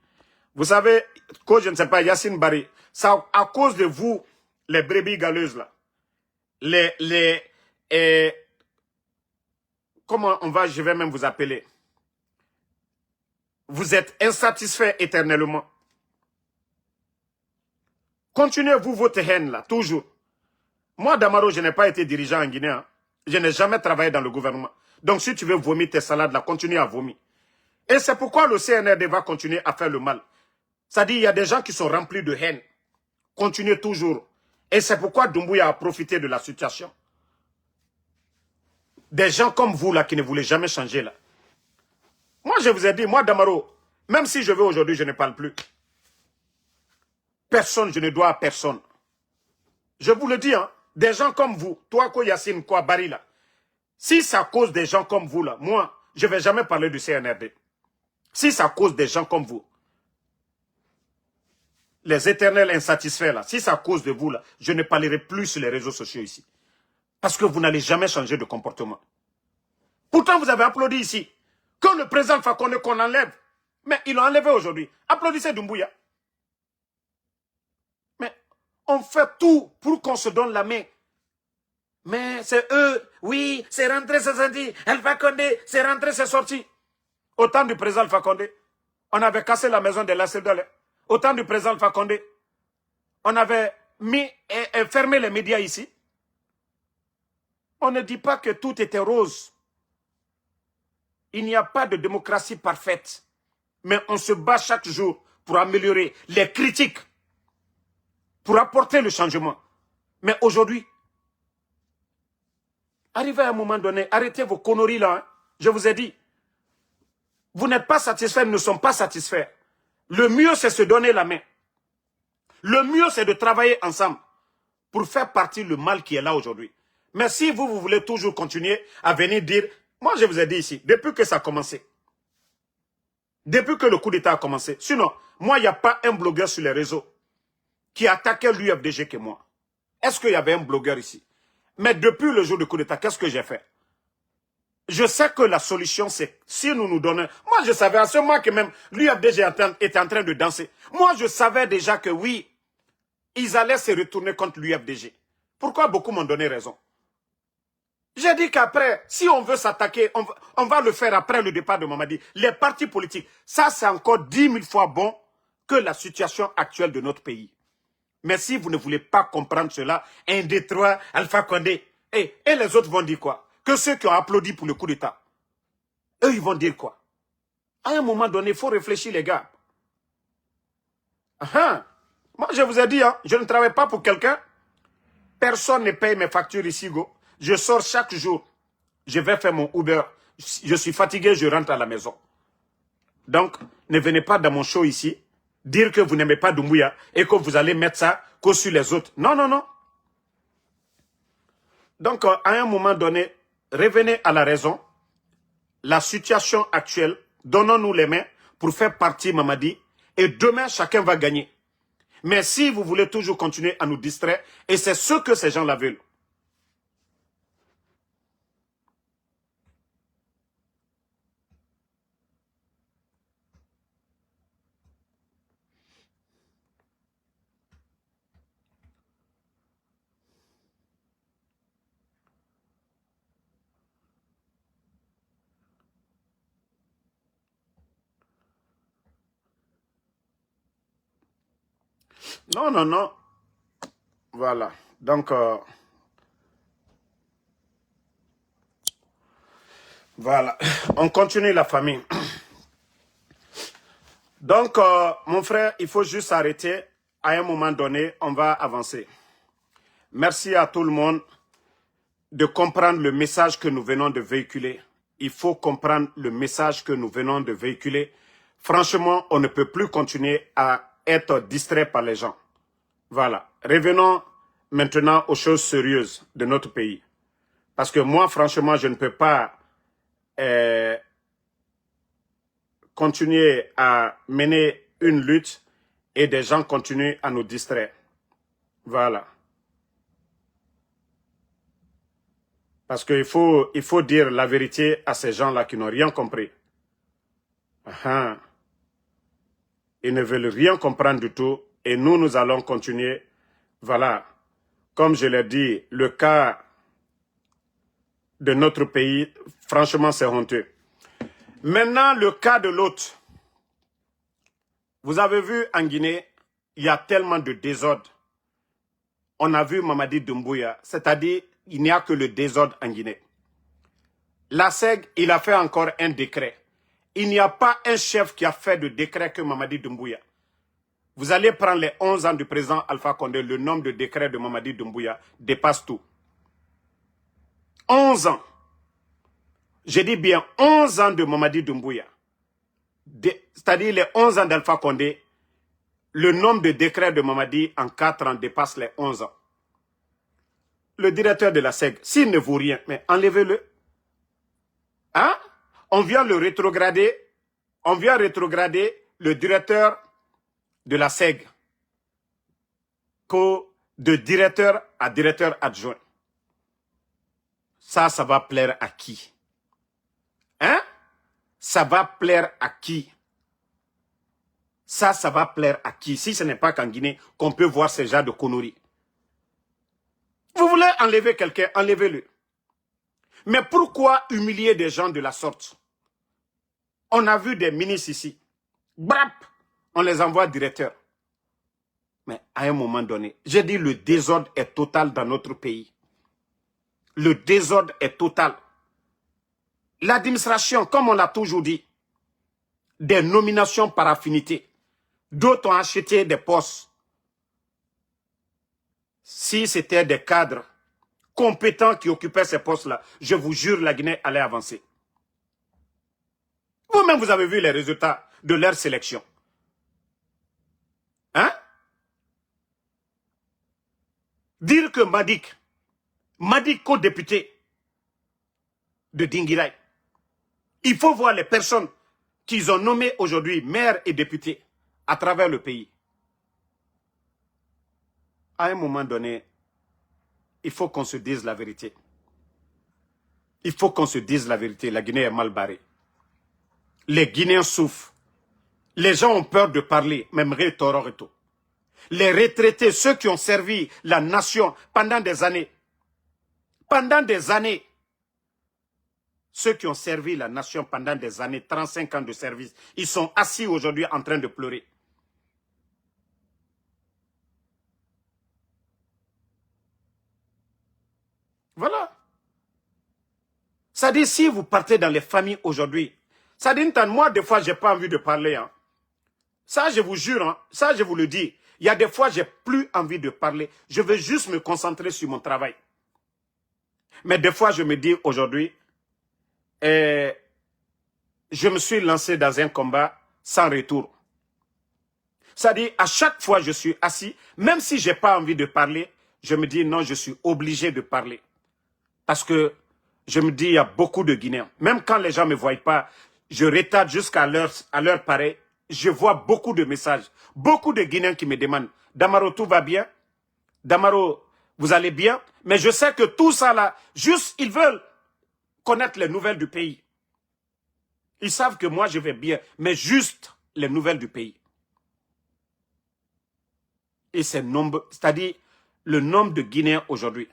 Vous savez, je ne sais pas, Yassine Bari, ça, à cause de vous, les brebis galeuses là, comment je vais même vous appeler? Vous êtes insatisfait éternellement. Continuez vous votre haine là, toujours. Moi, Damaro, je n'ai pas été dirigeant en Guinée. Hein. Je n'ai jamais travaillé dans le gouvernement. Donc, si tu veux vomir tes salades là, continue à vomir. Et c'est pourquoi le CNRD va continuer à faire le mal. C'est-à-dire, il y a des gens qui sont remplis de haine. Continuez toujours. Et c'est pourquoi Doumbouya a profité de la situation. Des gens comme vous là, qui ne voulaient jamais changer là. Moi, je vous ai dit, moi, Damaro, même si je veux aujourd'hui, je ne parle plus. Personne, je ne dois à personne. Je vous le dis, hein, des gens comme vous, toi, Yassine, Bari là, si ça cause des gens comme vous là, moi, je ne vais jamais parler du CNRD. Si ça cause des gens comme vous, les éternels insatisfaits là, si ça cause de vous là, je ne parlerai plus sur les réseaux sociaux ici. Parce que vous n'allez jamais changer de comportement. Pourtant, vous avez applaudi ici. Que le président Fakonde qu'on enlève. Mais ils l'ont enlevé aujourd'hui. Applaudissez Doumbouya. Mais on fait tout pour qu'on se donne la main. Mais c'est eux, oui, c'est rentré, c'est sorti. Alpha Condé, c'est rentré, c'est sorti. Au temps du président Alpha Condé, on avait cassé la maison de la CEDEL. Au temps du président Alpha Condé, on avait mis et fermé les médias ici. On ne dit pas que tout était rose. Il n'y a pas de démocratie parfaite. Mais on se bat chaque jour pour améliorer les critiques, pour apporter le changement. Mais aujourd'hui, arrivez à un moment donné, arrêtez vos conneries là. Hein. Je vous ai dit, vous n'êtes pas satisfaits, nous ne sommes pas satisfaits. Le mieux, c'est se donner la main. Le mieux, c'est de travailler ensemble pour faire partir le mal qui est là aujourd'hui. Mais si vous voulez toujours continuer à venir dire, moi je vous ai dit ici, depuis que ça a commencé, depuis que le coup d'État a commencé, sinon, moi il n'y a pas un blogueur sur les réseaux qui attaquait l'UFDG que moi. Est-ce qu'il y avait un blogueur ici? Mais depuis le jour du coup d'État, qu'est-ce que j'ai fait? Je sais que la solution, c'est si nous nous donnons... Moi, je savais à ce moment que même l'UFDG était en train de danser. Moi, je savais déjà que oui, ils allaient se retourner contre l'UFDG. Pourquoi beaucoup m'ont donné raison? J'ai dit qu'après, si on veut s'attaquer, on va le faire après le départ de Mamadi. Les partis politiques, ça c'est encore 10 000 fois bon que la situation actuelle de notre pays. Mais si vous ne voulez pas comprendre cela, un des trois, Alpha Condé, et les autres vont dire quoi? Que ceux qui ont applaudi pour le coup d'État, eux ils vont dire quoi? À un moment donné, il faut réfléchir les gars. Moi je vous ai dit, hein, je ne travaille pas pour quelqu'un. Personne ne paye mes factures ici, go. Je sors chaque jour. Je vais faire mon Uber. Je suis fatigué, je rentre à la maison. Donc, ne venez pas dans mon show ici, dire que vous n'aimez pas Doumbouya et que vous allez mettre ça que sur les autres. Non, non, non. Donc, à un moment donné, revenez à la raison. La situation actuelle, donnons-nous les mains pour faire partie Mamadi et demain, chacun va gagner. Mais si vous voulez toujours continuer à nous distraire, et c'est ce que ces gens-là veulent. Non, non, non. Voilà. Donc, voilà. On continue la famille. Donc, mon frère, il faut juste arrêter. À un moment donné, on va avancer. Merci à tout le monde de comprendre le message que nous venons de véhiculer. Il faut comprendre le message que nous venons de véhiculer. Franchement, on ne peut plus continuer à être distrait par les gens. Voilà. Revenons maintenant aux choses sérieuses de notre pays. Parce que moi, franchement, je ne peux pas continuer à mener une lutte et des gens continuent à nous distraire. Voilà. Parce qu'il faut dire la vérité à ces gens-là qui n'ont rien compris. Ils ne veulent rien comprendre du tout et nous allons continuer. Voilà. Comme je l'ai dit, le cas de notre pays, franchement, c'est honteux. Maintenant, le cas de l'autre. Vous avez vu en Guinée, il y a tellement de désordre. On a vu Mamadi Doumbouya, c'est-à-dire il n'y a que le désordre en Guinée. La SEG, il a fait encore un décret. Il n'y a pas un chef qui a fait de décret que Mamadi Doumbouya. Vous allez prendre les 11 ans du président Alpha Condé, le nombre de décrets de Mamadi Doumbouya dépasse tout. 11 ans. Je dis bien 11 ans de Mamadi Doumbouya. C'est-à-dire les 11 ans d'Alpha Condé, le nombre de décrets de Mamadi en 4 ans dépasse les 11 ans. Le directeur de la SEG, s'il ne vaut rien, mais enlevez-le. Hein? On vient le rétrograder. On vient rétrograder le directeur de la SEG de directeur à directeur adjoint. Ça va plaire à qui? Hein? Ça va plaire à qui? Ça va plaire à qui? Si ce n'est pas qu'en Guinée qu'on peut voir ce genre de conneries. Vous voulez enlever quelqu'un, enlevez-le. Mais pourquoi humilier des gens de la sorte? On a vu des ministres ici. Brap, on les envoie directeurs. Mais à un moment donné, j'ai dit le désordre est total dans notre pays. Le désordre est total. L'administration, comme on l'a toujours dit, des nominations par affinité. D'autres ont acheté des postes. Si c'était des cadres compétents qui occupaient ces postes-là, je vous jure, la Guinée allait avancer. Vous-même, vous avez vu les résultats de leur sélection. Hein? Dire que Madik co-député de Dinguiraye, il faut voir les personnes qu'ils ont nommées aujourd'hui maires et députés à travers le pays. À un moment donné, il faut qu'on se dise la vérité. Il faut qu'on se dise la vérité. La Guinée est mal barrée. Les Guinéens souffrent. Les gens ont peur de parler, même Toro. Les retraités, ceux qui ont servi la nation pendant des années, ceux qui ont servi la nation pendant des années, 35 ans de service, ils sont assis aujourd'hui en train de pleurer. Voilà. Ça dit, si vous partez dans les familles aujourd'hui, ça dit, moi, des fois, je n'ai pas envie de parler. Hein. Ça, je vous jure, hein, ça, je vous le dis. Il y a des fois, j'ai plus envie de parler. Je veux juste me concentrer sur mon travail. Mais des fois, je me dis aujourd'hui, je me suis lancé dans un combat sans retour. Ça dit, à chaque fois, je suis assis, même si je n'ai pas envie de parler, je me dis non, je suis obligé de parler. Parce que je me dis, il y a beaucoup de Guinéens. Même quand les gens ne me voient pas, je retarde jusqu'à l'heure pareille. Je vois beaucoup de messages. Beaucoup de Guinéens qui me demandent, Damaro, tout va bien? Damaro, vous allez bien? Mais je sais que tout ça là, juste, ils veulent connaître les nouvelles du pays. Ils savent que moi, je vais bien, mais juste les nouvelles du pays. Et c'est nombre, c'est-à-dire le nombre de Guinéens aujourd'hui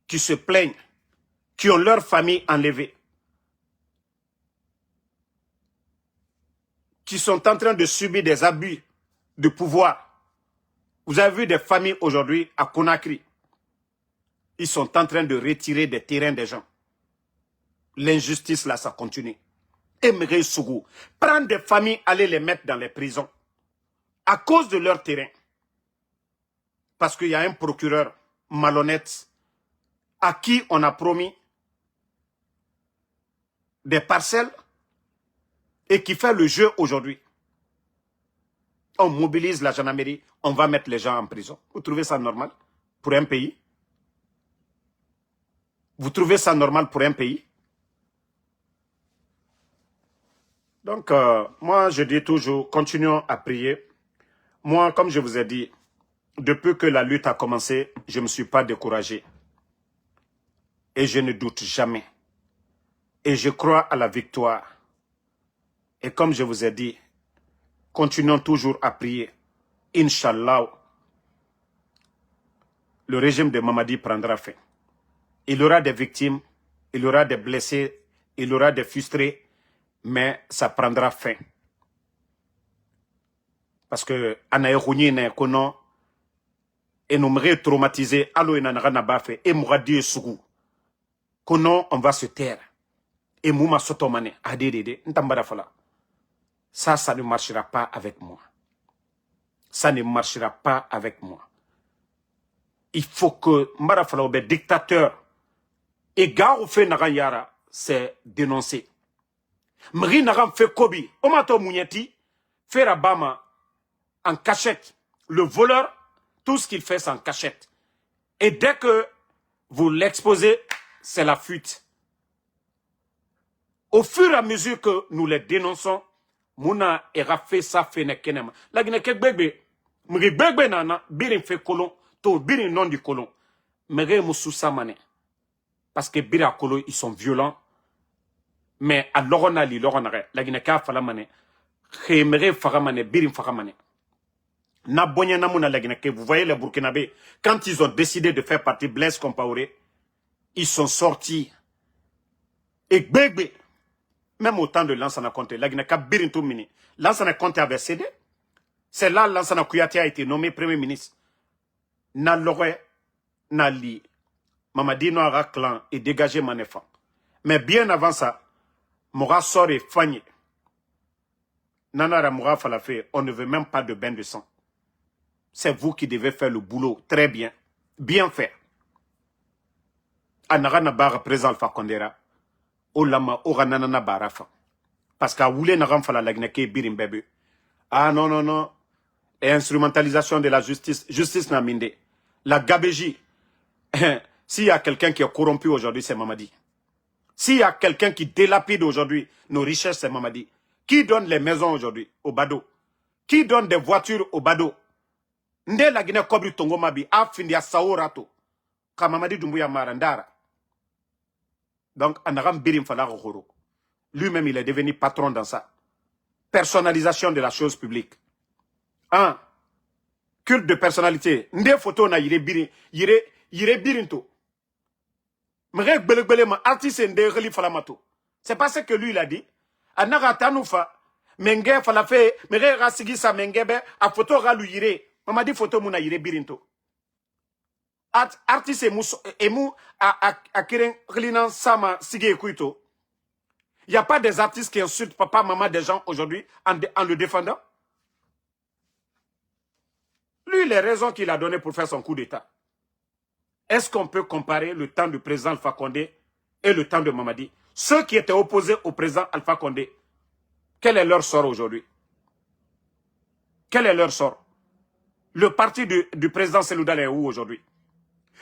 qui se plaignent, qui ont leur famille enlevée, qui sont en train de subir des abus de pouvoir. Vous avez vu des familles aujourd'hui à Conakry. Ils sont en train de retirer des terrains des gens. L'injustice là, ça continue. Emery Sougou, prendre des familles, aller les mettre dans les prisons à cause de leur terrain. Parce qu'il y a un procureur malhonnête à qui on a promis des parcelles et qui fait le jeu aujourd'hui. On mobilise la gendarmerie, on va mettre les gens en prison. Vous trouvez ça normal pour un pays? Vous trouvez ça normal pour un pays? Donc, moi, je dis toujours, continuons à prier. Moi, comme je vous ai dit, depuis que la lutte a commencé, je ne me suis pas découragé. Et je ne doute jamais. Et je crois à la victoire. Et comme je vous ai dit, continuons toujours à prier. Inch'Allah, le régime de Mamadi prendra fin. Il y aura des victimes, il y aura des blessés, il y aura des frustrés, mais ça prendra fin. Parce que Anaïrouni n'est kono et nous m'aurait traumatisé, allo et nanara fait et mouradi sougou. Kono, on va se taire. Et mouma sotomane, adédédé, ntambara fala. Ça ne marchera pas avec moi. Ça ne marchera pas avec moi. Il faut que Marafala oube dictateur et garo fait Nagayara, c'est dénoncer. Mri Nagam fait Kobi, Omato Mouniati, fait Rabama en cachette. Le voleur, tout ce qu'il fait, c'est en cachette. Et dès que vous l'exposez, c'est la fuite. Au fur et à mesure que nous les dénonçons, Mouna era fait ça fait nekenema. La Guinée bébé, mri bébé nana, birin fait colon, to birin non du colon. Mre moussou samane. Parce que Birakolo, ils sont violents. Mais à l'oronali, l'oronare, la Guinée-Ka falamane, Khemere faramane, Birim faramane. Na bonya namuna la Guinée, vous voyez les Burkinabés, quand ils ont décidé de faire partie Blaise Compaoré, ils sont sortis. Et bébé, même au temps de Lansana Conté, la Guinée-Ka Birintou Mini, Lansana Conté avait cédé. C'est là Lansana Kouyaté a été nommé Premier ministre. Na loré, na li, Mamadi Noara clan et dégagé Manefan. Mais bien avant ça, Moura sort et fagné. Nanara Moura Falafé, on ne veut même pas de bain de sang. C'est vous qui devez faire le boulot très bien. Bien fait. Anara Nabara présent Alpha Kondera. Olama Oranana Barafa. Parce qu'à Oulé Naram Fala Lagneke Birim Bebe. Ah non, non, non. Et instrumentalisation de la justice. Justice Naminde. La gabégie. S'il y a quelqu'un qui est corrompu aujourd'hui, c'est Mamadi. S'il y a quelqu'un qui délapide aujourd'hui nos richesses, c'est Mamadi. Qui donne les maisons aujourd'hui au Bado? Qui donne des voitures au Bado? Nde la Guinée Kobri Tongo Mabi a fini à Saorato. Ka Mamadi Doumbouya Marandara. Donc, Anaram Birim Falaro. Lui-même, il est devenu patron dans ça. Personnalisation de la chose publique. Un. Culte de personnalité. Nde photo na yire birinto. Mrek belebele ma artiste nde reli falamato. C'est pas ce que lui il a dit. Anara tanufa. Menge falafe. Mre rasigi sa mengebe. A photo ralu yire. Mama di photo muna yire birinto. Artiste emu a kiren relinan sama sige kuito. Il n'y a pas des artistes qui insultent papa, maman des gens aujourd'hui en le défendant. Lui, les raisons qu'il a données pour faire son coup d'État. Est-ce qu'on peut comparer le temps du président Alpha Condé et le temps de Mamadi? Ceux qui étaient opposés au président Alpha Condé, quel est leur sort aujourd'hui? Quel est leur sort? Le parti du président Seloudal est où aujourd'hui?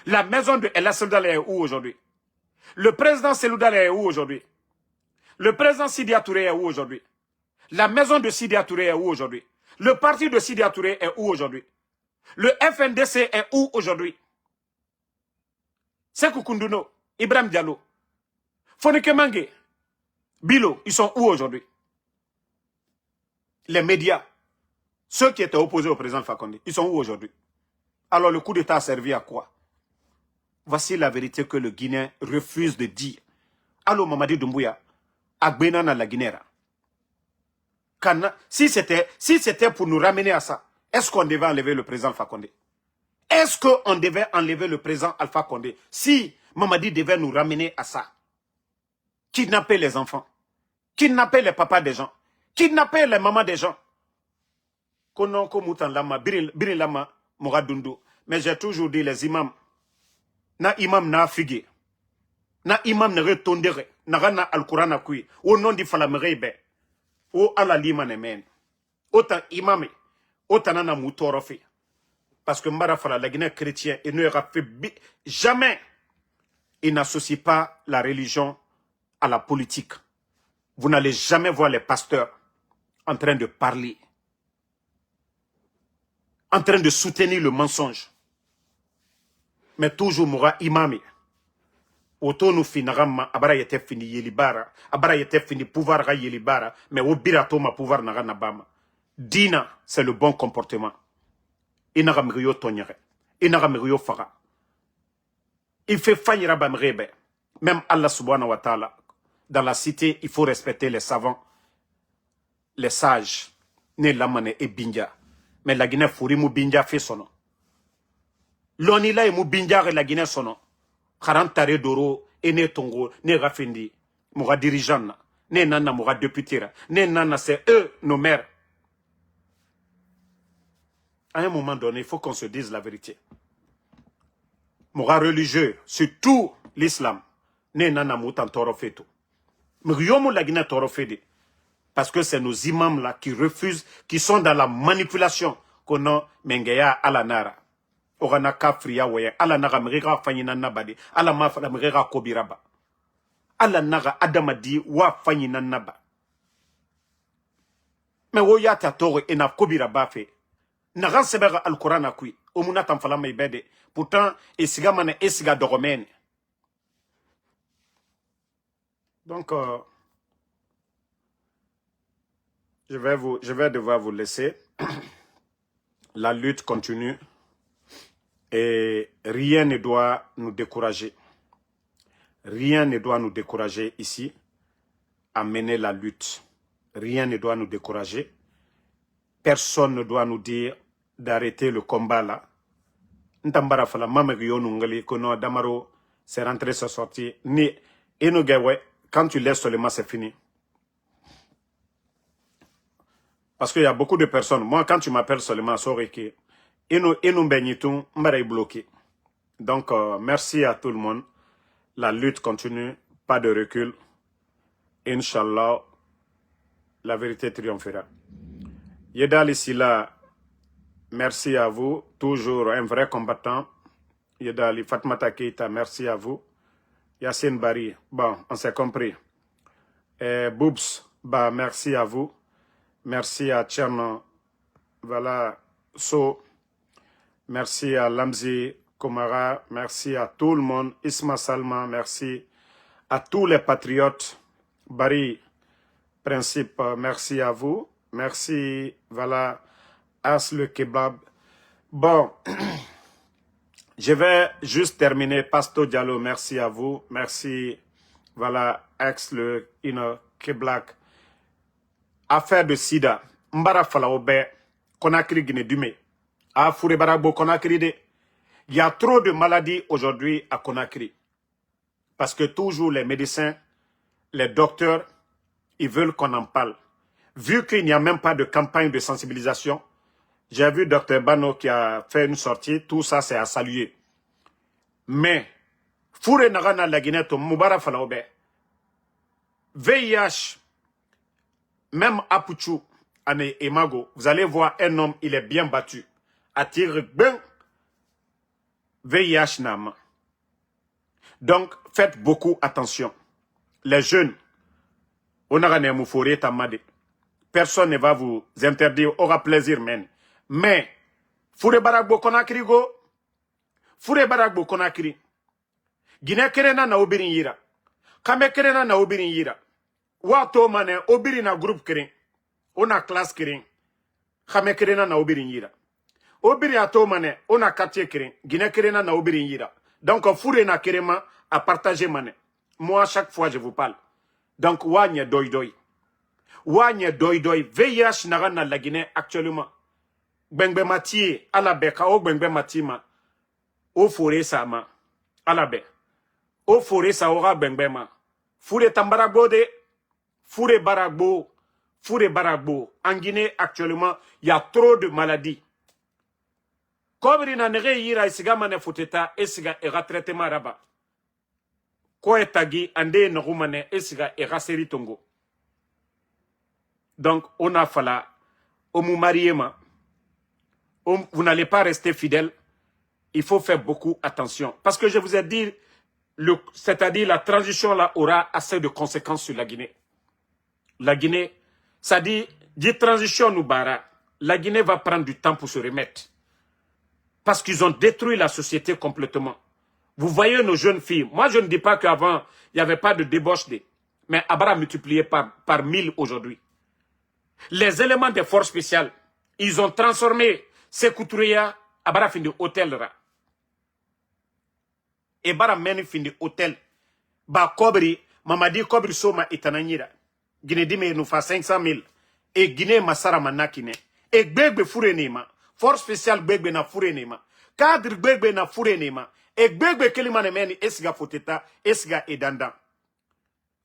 La maison de Ella Seloudal est où aujourd'hui? Le président Seloudal est où aujourd'hui? Le président Sidia Touré est où aujourd'hui? La maison de Sidia Touré est où aujourd'hui? Le parti de Sidia Touré est où aujourd'hui? Le FNDC est où aujourd'hui? Sekou Kounduno, Ibrahim Diallo, Fonike Mange, Bilo, ils sont où aujourd'hui? Les médias, ceux qui étaient opposés au président Fakonde, ils sont où aujourd'hui? Alors le coup d'État a servi à quoi? Voici la vérité que le Guinéen refuse de dire. Allô Mamadi Doumbouya, Agbena na la Guinera. Si c'était pour nous ramener à ça, est-ce qu'on devait enlever le président Fakonde? Est-ce qu'on devait enlever le président Alpha Condé? Si Mamadi devait nous ramener à ça, kidnapper les enfants, kidnapper les papas des gens, kidnapper les mamans des gens. Mais j'ai toujours dit les imams, na imam na figué, na imam ne retondere, na rana al-Quran akui, au nom du falamrebe, au ala liman emen, autant imame, autant nana moutorofe. Parce que Mbara Fala, la Guinée chrétienne, il ne aura fait jamais. Il n'associe pas la religion à la politique. Vous n'allez jamais voir les pasteurs en train de parler, en train de soutenir le mensonge. Mais toujours moura imami. Auto nous finirama, abara yete fini yelibara, abara yete fini pouvoir ra yelibara, mais au birato ma pouvoir nara nabama. Dina, c'est le bon comportement. Il fait faillira bamrebe. Même Allah subhanahu wa ta'ala. Dans la cité, il faut respecter les savants, les sages. Ne lamane et binja. Mais la Guinée fouri mou binja fait son nom. L'onila et mou binja et la Guinée son nom. Karantare doro et ne tongo, ne rafindi. Moura dirigeant. Ne nana moura député. Ne nana c'est eux, nos mères. À un moment donné, il faut qu'on se dise la vérité. Moura religieux, surtout l'islam, n'est nana moutan torofeto. Mriyomu la Guinée torofede. Parce que c'est nos imams là qui refusent, qui sont dans la manipulation qu'on a mengeya ala nara. Orana kafriya weye, ala nara mrira fanyina nabadi, ala mafala mrira kobiraba. Ala nara adamadi wa fanyina naba. Mais woyata toro ena kobiraba fe. Naran sebera al-Quran akui. Omuna tamfalama ibede. Pourtant, esiga mane esiga doromene. Donc, je vais devoir vous laisser. La lutte continue et rien ne doit nous décourager. Rien ne doit nous décourager ici à mener la lutte. Rien ne doit nous décourager. Personne ne doit nous dire d'arrêter le combat là. Ntambara fala mamegyo nungali kono damaro c'est rentré c'est sorti ni enogewe quand tu laisses seulement c'est fini. Parce qu'il y a beaucoup de personnes. Moi quand tu m'appelles seulement soreke eno benyitung mbara bloqué. Donc merci à tout le monde. La lutte continue, pas de recul. Inch'Allah, la vérité triomphera. Yedal ici là, merci à vous. Toujours un vrai combattant. Yedali Fatmata Keita, merci à vous. Yassine Bari, bon, on s'est compris. Boobs, bah, merci à vous. Merci à Tcherno, voilà, So. Merci à Lamzi Komara, merci à tout le monde. Isma Salma, merci à tous les patriotes. Bari, Principe, merci à vous. Merci, voilà, As le Kebab. Bon, je vais juste terminer. Pasto Diallo, merci à vous. Merci, voilà, Ex le Keblak. Affaire de Sida. Mbara Falaobe, Konakri Guinée-Dumé. À Fourebarabo Konakri de. Il y a trop de maladies aujourd'hui à Conakry. Parce que toujours les médecins, les docteurs, ils veulent qu'on en parle. Vu qu'il n'y a même pas de campagne de sensibilisation, j'ai vu Dr Bano qui a fait une sortie, tout ça c'est à saluer. Mais, Foure Nagana la Guinée, Moubara Falaobe, VIH, même Apuchu, Ane Emago, vous allez voir un homme, il est bien battu. Attire ben VIH Nama. Donc, faites beaucoup attention. Les jeunes, personne ne va vous interdire, aura plaisir, men. Mais, Foure Baragbo Konakri go, Foure Baragbo Konakri, Guinée Kerena na obirin yira, Kame Kerena na obirin yira, Wato mane obirin na groupe Keren, ona classe Keren, Kame Kerena na obirin yira. Obiri ato mane, on a quartier Keren, Guinée Kerena na obirin yira. Donc, Foure na Kerema à partager mane. Moi, chaque fois, je vous parle. Donc, Wanye doi doi. Wanye doi doi. VIH n'a na la Guinée actuellement. Bengbe mati, alabe, kao bengbe mati ma. O Foure sa ma. Alabe. O Foure sa ora bengbe ma. Foure tambaragbo de. Foure baragbo. Foure baragbo. En Guinée, actuellement, il y a trop de maladies. Kobri na nege yira isiga mane futeta esiga era traitement raba. Ko etagi ande nogumane esiga era seri tongo. Donc on a fala omu mariema. Vous n'allez pas rester fidèle. Il faut faire beaucoup attention parce que je vous ai dit c'est-à-dire la transition là aura assez de conséquences sur la Guinée. La Guinée, ça dit transition nous bara. La Guinée va prendre du temps pour se remettre. Parce qu'ils ont détruit la société complètement. Vous voyez nos jeunes filles. Moi, je ne dis pas qu'avant, il n'y avait pas de débauche. Mais Abara multiplié par 1000 aujourd'hui. Les éléments des forces spéciales, ils ont transformé ces couturiers Abara fin de hôtel. Et Bara meni fin de hôtel. Ba Kobri, Mamadi Kobri Soma itananyira. Guinée dime nous fait 500 000. Et Guinée Massara Manakine. Et Gbegbe Fourenema. Force spéciale Gbegbe na Fourenema. Cadre Gbegbe na Fourenema. Et Gbegbe Kelimane meni esiga foteta, esiga edanda.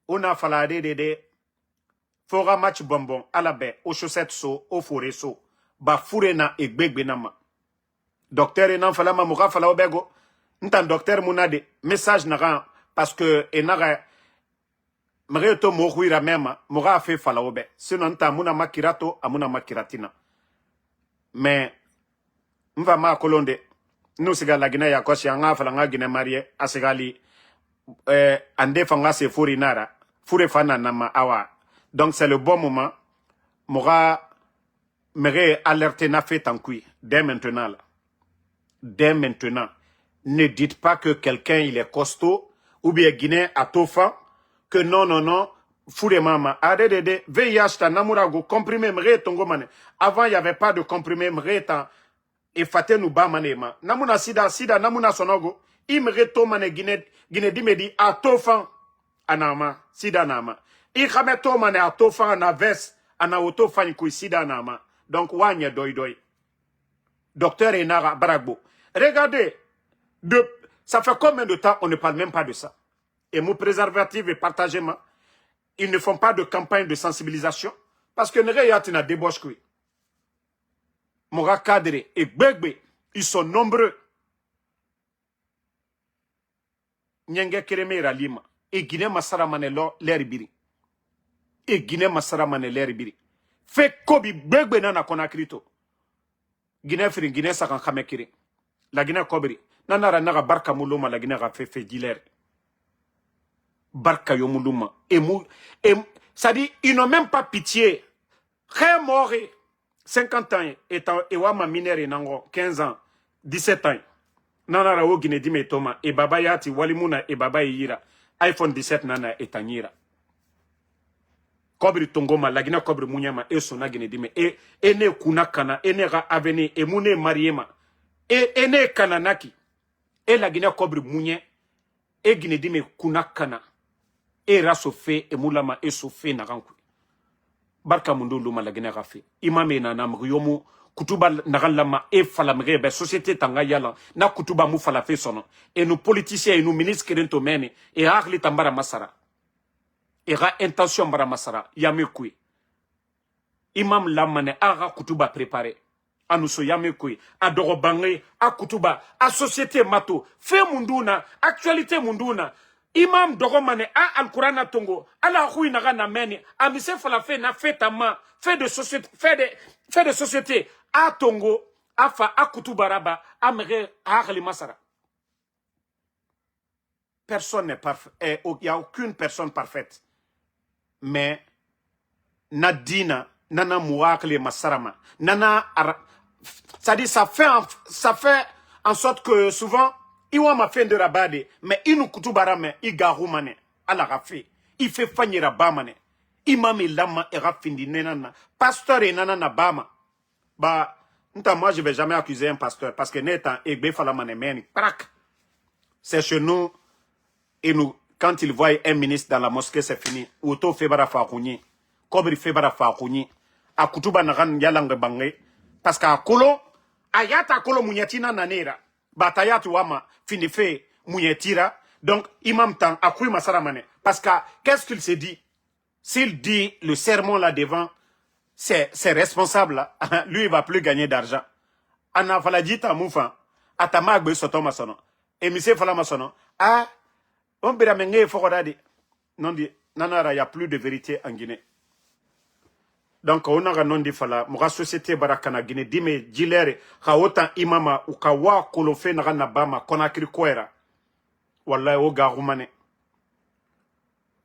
On a falade de fora match bonbon, alabe, au chaussette so, au forêt so. Ba Fourena et Gbegbe nama. Docteur enan falama moura fala obego. Ntan docteur mounade, message naran, parce que enara, mreto mohuira mema, moura fait fala obe. Sinon nta mouna makirato, amuna makiratina. Mais, mva ma kolonde, nous siga la Guinée yakoshi anga fala nga Guinée marié, asigali, ande fanga se furi nara, fure fana nama awa. Donc c'est le bon moment, moura, m'aurait alerté na fait en couille, dès maintenant là. Dès maintenant. Ne dites pas que quelqu'un il est costaud, ou bien Guinée à Tofa, que non, non, non, Foure Mama, ADDD, VIH, ta namurago, comprimé mre tongo mane. Avant, il n'y avait pas de comprimé mre ta, et fate nous ba mane ma. Namuna sida, sida, namuna sonogo, imre to mane Guinée dimedi, a tofan, anama, sida nama. I khame to mane a tofan, ana ves, ana otofan kou sida nama. Donc, wanye doi doi. Docteur Enara Baragbo. Regardez, ça fait combien de temps on ne parle même pas de ça? Et mon préservatif est partagé, ils ne font pas de campagne de sensibilisation parce que n'a débauche. Mora Kadre et Begbe, ils sont nombreux. Nyenge Kereme Ralima et Guinée Massara Manelo l'Herbiri. Et Guinée Massara Manelo l'Herbiri. Fait Kobi Begbe Nana Konakrito. Guinée Fri, Guinée Sakan Kamekiri. La Guinée Kobri. Nanara Naga Barka Muluma, la Guinée fait Diler. Barka Yomuluma. Ça dit, ils n'ont même pas pitié. Très mort, 50 ans, et Wama Minere Nango, 15 ans, 17 ans. Nanara o Guinée Dime Toma, et Baba Yati, Walimuna, et Baba Yira. iPhone 17 Nana et Tanira. Kobri Tongoma, la Guinée Kobri Munyama, et Sona Guinée Dime, et ne Kunakana, et ne Ra Aveni, et Mune Mariema, et ne Kananaki, et la Guinée Kobri Mounye, et Guinée Dime Kunakana. E rasofe e mulama e sofe nagankwe. Barka mundo luma la gene rafe. Imame na namriyomu kutuba nagalama e falamre be société tanga yala na kutuba mu falafe sono. Et nous politiciens et nous ministres kerento mene e agli tambara masara. E ra intention bara masara yame kwe. Imam lamane aga kutuba préparé. Anuso yame kwe adoro bangé a kutuba a société mato fe munduna actualité munduna. Imam Dogomane a Al-Qur'ana Tongo, ala hui na meni, a mise falafe na fetama, fait de société, a Tongo, a fa a kutubaraba, a mere a masara. Personne n'est parfait, il n'y a aucune personne parfaite. Mais, Nadina, nana mouakle masarama, nana, c'est-à-dire ça fait en sorte que souvent, Iwa ma fin de rabade, mais inu kutubarame, igarumane, ala rafi, il fait fanyer rabamane, imame lama et rafindi nenana, pasteur et nanana bama. Bah, moi je vais jamais accuser un pasteur, parce que netan egbe falamane meni, prak. C'est chez nous, et nous, quand ils voient un ministre dans la mosquée, c'est fini. Outo febara fakouni, kobri febara fakouni, a kutuba naran yalange bangé, parce qu'à kolo, ayata kolo munyatina nanera. Batayatu wama finife mouyetira. Donc, imam tan akui masaramane. Parce que, qu'est-ce qu'il s'est dit? S'il dit le sermon là devant, c'est responsable là. Lui, il va plus gagner d'argent. Ana faladita moufa. Atamagbe sotoma sono. Et monsieur falama sono. Ah, on bera menge fokorade. Non dit, nanara, il n'y a plus de vérité en Guinée. Donc, on a non dit fala, mora société barakana Guinée, dime jilere, ha otan imama, ou kawa kolofe na bama, konakiri kwera. Wallahi, o garumane.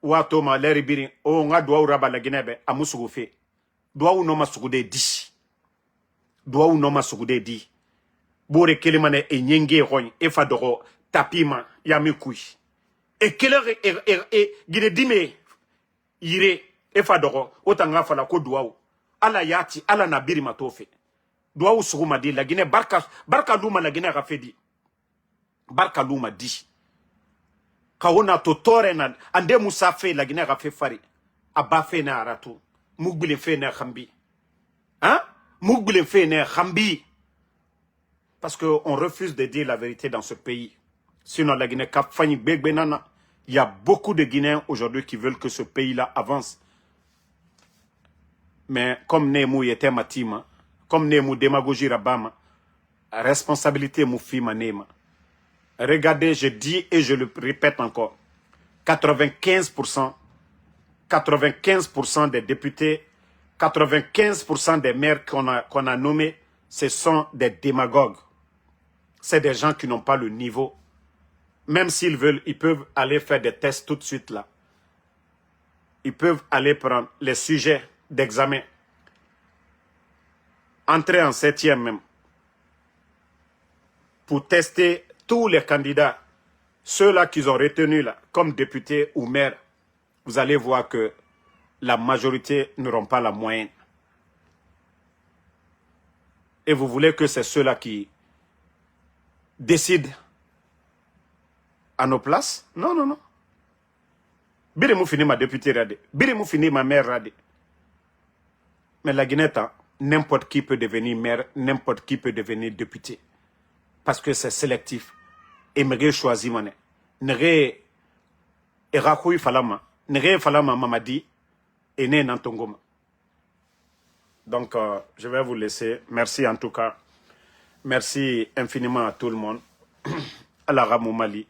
Wa toma, leri biri, o nga doa uraba la Guinée, amusugu fe. Doa u noma sugude di. Doa u noma sugude di. Bore kelimane e nyenge rogne, e fadoro, tapima, yamikui. E kelere, Guinée dime, yire, e fadoro otanga fala ko duaw ala yati ala nabiri matofe duaw suguma di la Guinée barka luma la Guinée rafedi barka luma di kaona to torena ande musafe la Guinée rafe fari abafe na aratu mugbile fe na khambi hein mugbile fe na khambi parce que on refuse de dire la vérité dans ce pays. Sinon la Guinée kap fani begbenana, il y a beaucoup de Guinéens aujourd'hui qui veulent que ce pays-là avance. Mais comme Nemu était matima, comme Nemu démagogie rabama, responsabilité moufima Nema. Regardez, je dis et je le répète encore, 95% des députés, 95% des maires qu'on a nommés, ce sont des démagogues. C'est des gens qui n'ont pas le niveau. Même s'ils veulent, ils peuvent aller faire des tests tout de suite là. Ils peuvent aller prendre les sujets d'examen. Entrer en 7e même. Pour tester tous les candidats. Ceux-là qu'ils ont retenus là, comme députés ou maires. vous allez voir que la majorité n'auront pas la moyenne. Et vous voulez que c'est ceux-là qui décident à nos places? Non, non, non. Biremou fini ma députée radé. Biremou fini ma maire radé. Mais la Guinée, n'importe qui peut devenir maire, n'importe qui peut devenir député. Parce que c'est sélectif. Et me choisi mané. Nere erakoui falama. Nere falama mamadi. Et né nantongoma. Donc, je vais vous laisser. Merci en tout cas. Merci infiniment à tout le monde. Alara Moumali.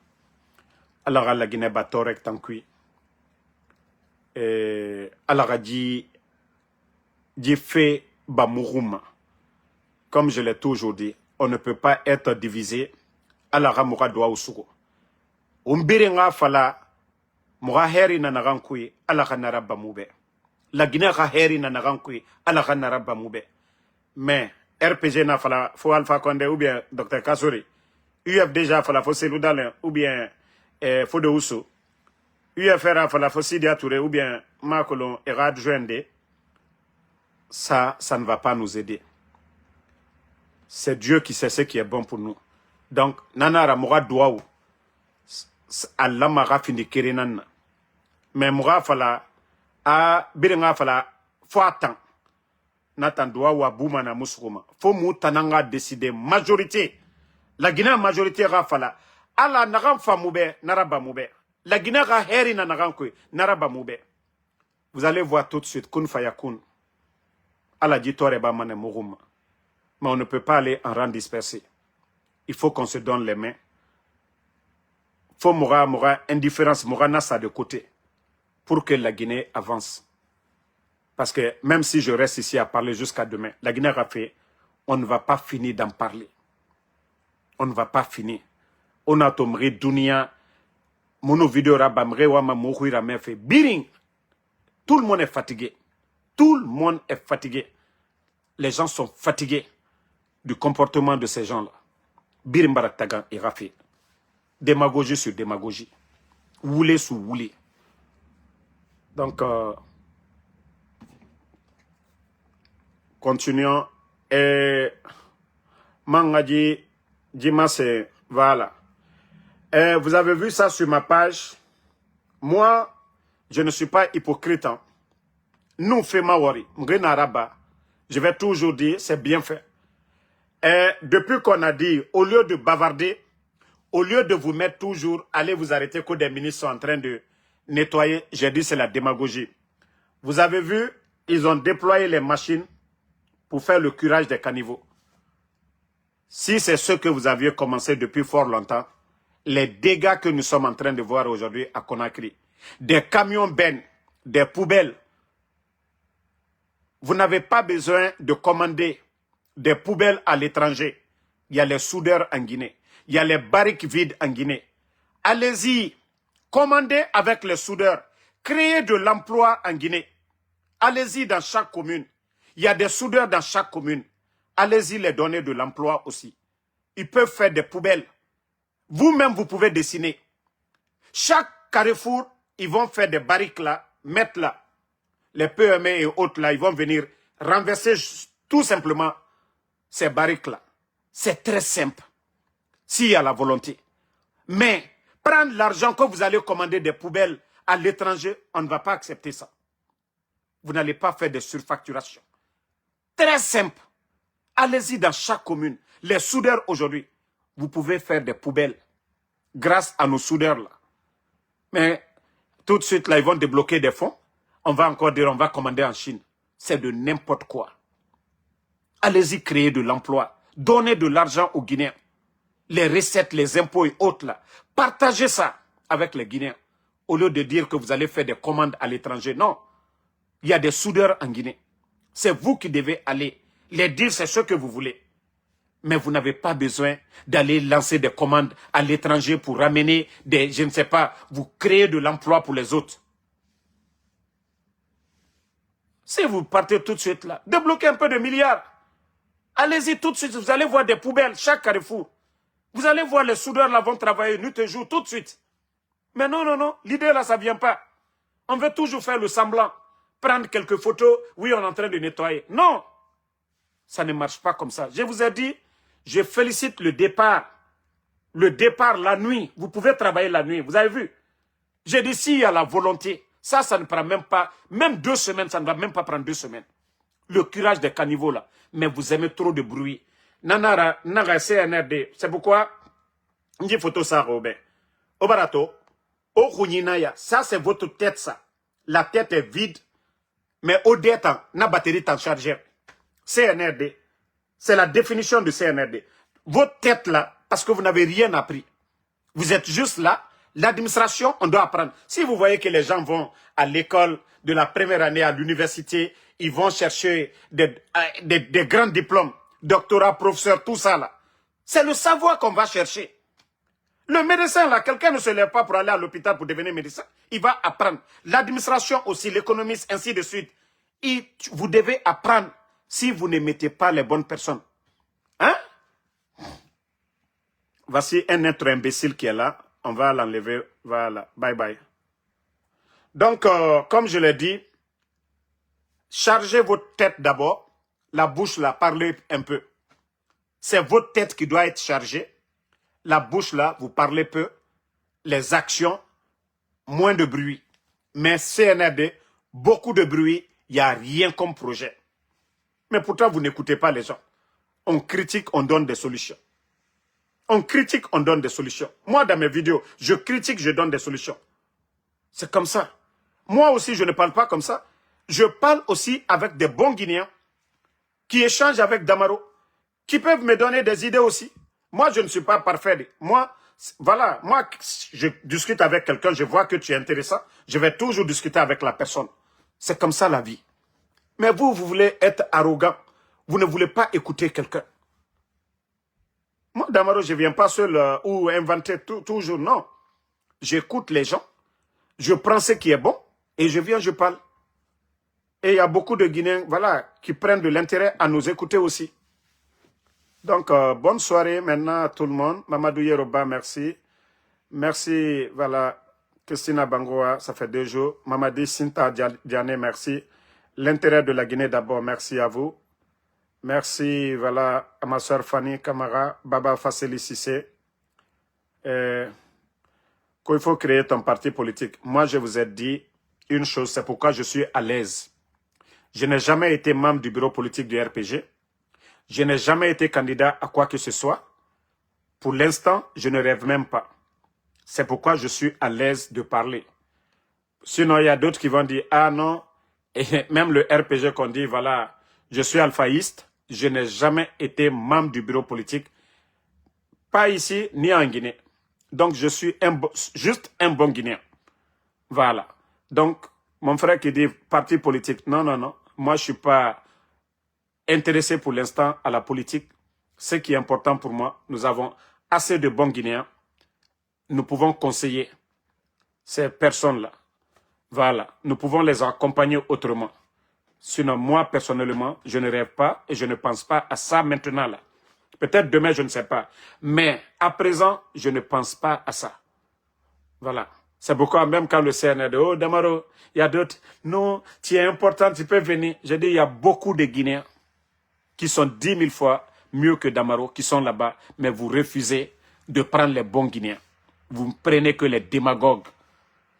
Alara la Guinée Batorek Tankui. Et Alara dit fait Bamourouma. Comme je l'ai toujours dit, on ne peut pas être divisé. Alara Moura doa Ousouro. Umbirenga fala Moura heri nanarankui. Alara nara Bamoube. La Guinée a heri nanarankui. Alara nara Bamoube. Mais RPG na fala fo Alpha Condé ou bien Dr Kassouri. UF déjà fala fo Selou Dalin ou bien Fode Ousso. UFR fala fo Sidia Touré ou bien Makolon Erad Joende. Ça ne va pas nous aider. C'est Dieu qui sait ce qui est bon pour nous. Donc, Nanara Moura Douaou. Allah m'a fini Kirinan. Mais Moura fala a Birenga fala faut attendre. Nathan Douaou a Boumana Moussouma. Faut Moutananga décider. Majorité. La Guinée majorité rafala. Allah naram famoube, naraba moube. La Guinée a heri na narankwe, naraba moube. Vous allez voir tout de suite, kun fayakun. Allah dit toreba mane mourouma. Mais on ne peut pas aller en rang dispersé. Il faut qu'on se donne les mains. Faut moura indifférence, moura nasa de côté. Pour que la Guinée avance. Parce que même si je reste ici à parler jusqu'à demain, la Guinée a fait, on ne va pas finir d'en parler. On ne va pas finir. On a tomé Dunia, mono vidéo rabamre wama mouhira mefe biring. Tout le monde est fatigué. Tout le monde est fatigué. Les gens sont fatigués du comportement de ces gens-là. Biring Baraktagan et Rafi. Démagogie sur démagogie. Woulé sur woulé. Donc, continuons. Et Mangadi Dimase, voilà. Vous avez vu ça sur ma page. Moi, je ne suis pas hypocrite. Hein. Nous, Femawari, Mgrenaraba, je vais toujours dire, c'est bien fait. Et depuis qu'on a dit, au lieu de bavarder, au lieu de vous mettre toujours, allez vous arrêter que des ministres sont en train de nettoyer, j'ai dit c'est la démagogie. Vous avez vu, ils ont déployé les machines pour faire le curage des caniveaux. Si c'est ce que vous aviez commencé depuis fort longtemps, les dégâts que nous sommes en train de voir aujourd'hui à Conakry, des camions bennes, des poubelles, vous n'avez pas besoin de commander des poubelles à l'étranger. Il y a les soudeurs en Guinée, il y a les barriques vides en Guinée. Allez-y, commandez avec les soudeurs, créez de l'emploi en Guinée. Allez-y dans chaque commune. Il y a des soudeurs dans chaque commune. Allez-y les donner de l'emploi aussi. Ils peuvent faire des poubelles. Vous-même, vous pouvez dessiner. Chaque carrefour, ils vont faire des barriques là, mettre là. Les PME et autres là, ils vont venir renverser tout simplement ces barriques là. C'est très simple. S'il y a la volonté. Mais prendre l'argent que vous allez commander des poubelles à l'étranger, on ne va pas accepter ça. Vous n'allez pas faire de surfacturation. Très simple. Allez-y dans chaque commune. Les soudeurs aujourd'hui, vous pouvez faire des poubelles grâce à nos soudeurs là. Mais tout de suite là, ils vont débloquer des fonds. On va encore dire, on va commander en Chine. C'est de n'importe quoi. Allez-y créer de l'emploi. Donnez de l'argent aux Guinéens. Les recettes, les impôts et autres là. Partagez ça avec les Guinéens. Au lieu de dire que vous allez faire des commandes à l'étranger. Non. Il y a des soudeurs en Guinée. C'est vous qui devez aller. Les dire, c'est ce que vous voulez. Mais vous n'avez pas besoin d'aller lancer des commandes à l'étranger pour ramener des, je ne sais pas, vous créer de l'emploi pour les autres. Si vous partez tout de suite là, débloquez un peu de milliards. Allez-y tout de suite, vous allez voir des poubelles, chaque carrefour. Vous allez voir les soudeurs là vont travailler nuit et jour tout de suite. Mais non, non, non, l'idée là, ça ne vient pas. On veut toujours faire le semblant. Prendre quelques photos, oui, on est en train de nettoyer. Non, ça ne marche pas comme ça. Je vous ai dit, je félicite le départ. Le départ la nuit. Vous pouvez travailler la nuit, vous avez vu. J'ai dit, s'il y a la volonté, ça ne prend même pas, même 2 semaines, ça ne va même pas prendre 2 semaines. Le curage des caniveaux là. Mais vous aimez trop de bruit. Nanara, Naga CNRD. C'est pourquoi, on dit photo ça, Robert. Obarato, Oruninaya, ça c'est votre tête ça. La tête est vide. Mais au détant, la batterie est en chargeur. CNRD, c'est la définition de CNRD. Votre tête là, parce que vous n'avez rien appris. Vous êtes juste là. L'administration, on doit apprendre. Si vous voyez que les gens vont à l'école de la première année à l'université, ils vont chercher des grands diplômes, doctorat, professeur, tout ça là. C'est le savoir qu'on va chercher. Le médecin là, quelqu'un ne se lève pas pour aller à l'hôpital pour devenir médecin. Il va apprendre. L'administration aussi, l'économiste, ainsi de suite. Vous devez apprendre si vous ne mettez pas les bonnes personnes. Hein? Voici un être imbécile qui est là. On va l'enlever. Voilà. Bye bye. Donc, comme je l'ai dit, chargez votre tête d'abord. La bouche là, parlez un peu. C'est votre tête qui doit être chargée. La bouche là, vous parlez peu. Les actions, moins de bruit. Mais CNRD, beaucoup de bruit, il n'y a rien comme projet. Mais pourtant, vous n'écoutez pas les gens. On critique, on donne des solutions. On critique, on donne des solutions. Moi, dans mes vidéos, je critique, je donne des solutions. C'est comme ça. Moi aussi, je ne parle pas comme ça. Je parle aussi avec des bons Guinéens qui échangent avec Damaro, qui peuvent me donner des idées aussi. Moi, je ne suis pas parfait. Moi, voilà, moi, je discute avec quelqu'un, je vois que tu es intéressant, je vais toujours discuter avec la personne. C'est comme ça la vie. Mais vous, vous voulez être arrogant. Vous ne voulez pas écouter quelqu'un. Moi, Damaro, je ne viens pas seul ou inventer toujours, non. J'écoute les gens, je prends ce qui est bon et je viens, je parle. Et il y a beaucoup de Guinéens, voilà, qui prennent de l'intérêt à nous écouter aussi. Donc, bonne soirée maintenant à tout le monde. Mamadou Yeroba, merci. Merci, voilà, Christina Bangoa, ça fait 2 jours. Mamadi Sinta Diane, merci. L'intérêt de la Guinée d'abord, merci à vous. Merci, voilà, à ma soeur Fanny Kamara, Baba Fasseli Sissé. Qu'il faut créer ton parti politique. Moi, je vous ai dit une chose, c'est pourquoi je suis à l'aise. Je n'ai jamais été membre du bureau politique du RPG. Je n'ai jamais été candidat à quoi que ce soit. Pour l'instant, je ne rêve même pas. C'est pourquoi je suis à l'aise de parler. Sinon, il y a d'autres qui vont dire, ah non, et même le RPG qu'on dit, voilà, je suis alphaïste. Je n'ai jamais été membre du bureau politique, pas ici ni en Guinée. Donc, je suis juste un bon Guinéen. Voilà. Donc, mon frère qui dit parti politique, non, non, non. Moi, je ne suis pas intéressé pour l'instant à la politique. Ce qui est important pour moi, nous avons assez de bons Guinéens. Nous pouvons conseiller ces personnes-là. Voilà. Nous pouvons les accompagner autrement. Sinon, moi, personnellement, je ne rêve pas et je ne pense pas à ça maintenant là. Peut-être demain, je ne sais pas. Mais à présent, je ne pense pas à ça. Voilà. C'est pourquoi même quand le CNRD, oh Damaro, il y a d'autres, non, tu es important, tu peux venir. J'ai dit, il y a beaucoup de Guinéens qui sont 10 000 fois mieux que Damaro, qui sont là-bas, mais vous refusez de prendre les bons Guinéens. Vous ne prenez que les démagogues.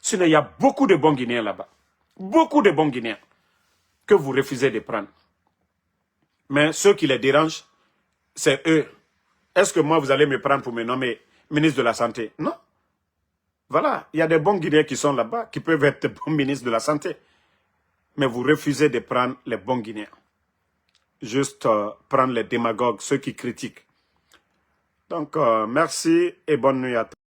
Sinon, il y a beaucoup de bons Guinéens là-bas. Beaucoup de bons Guinéens que vous refusez de prendre. Mais ceux qui les dérangent, c'est eux. Est-ce que moi, vous allez me prendre pour me nommer ministre de la Santé? Non. Voilà, il y a des bons Guinéens qui sont là-bas, qui peuvent être bons ministres de la Santé. Mais vous refusez de prendre les bons Guinéens. Juste prendre les démagogues, ceux qui critiquent. Donc, merci et bonne nuit à tous.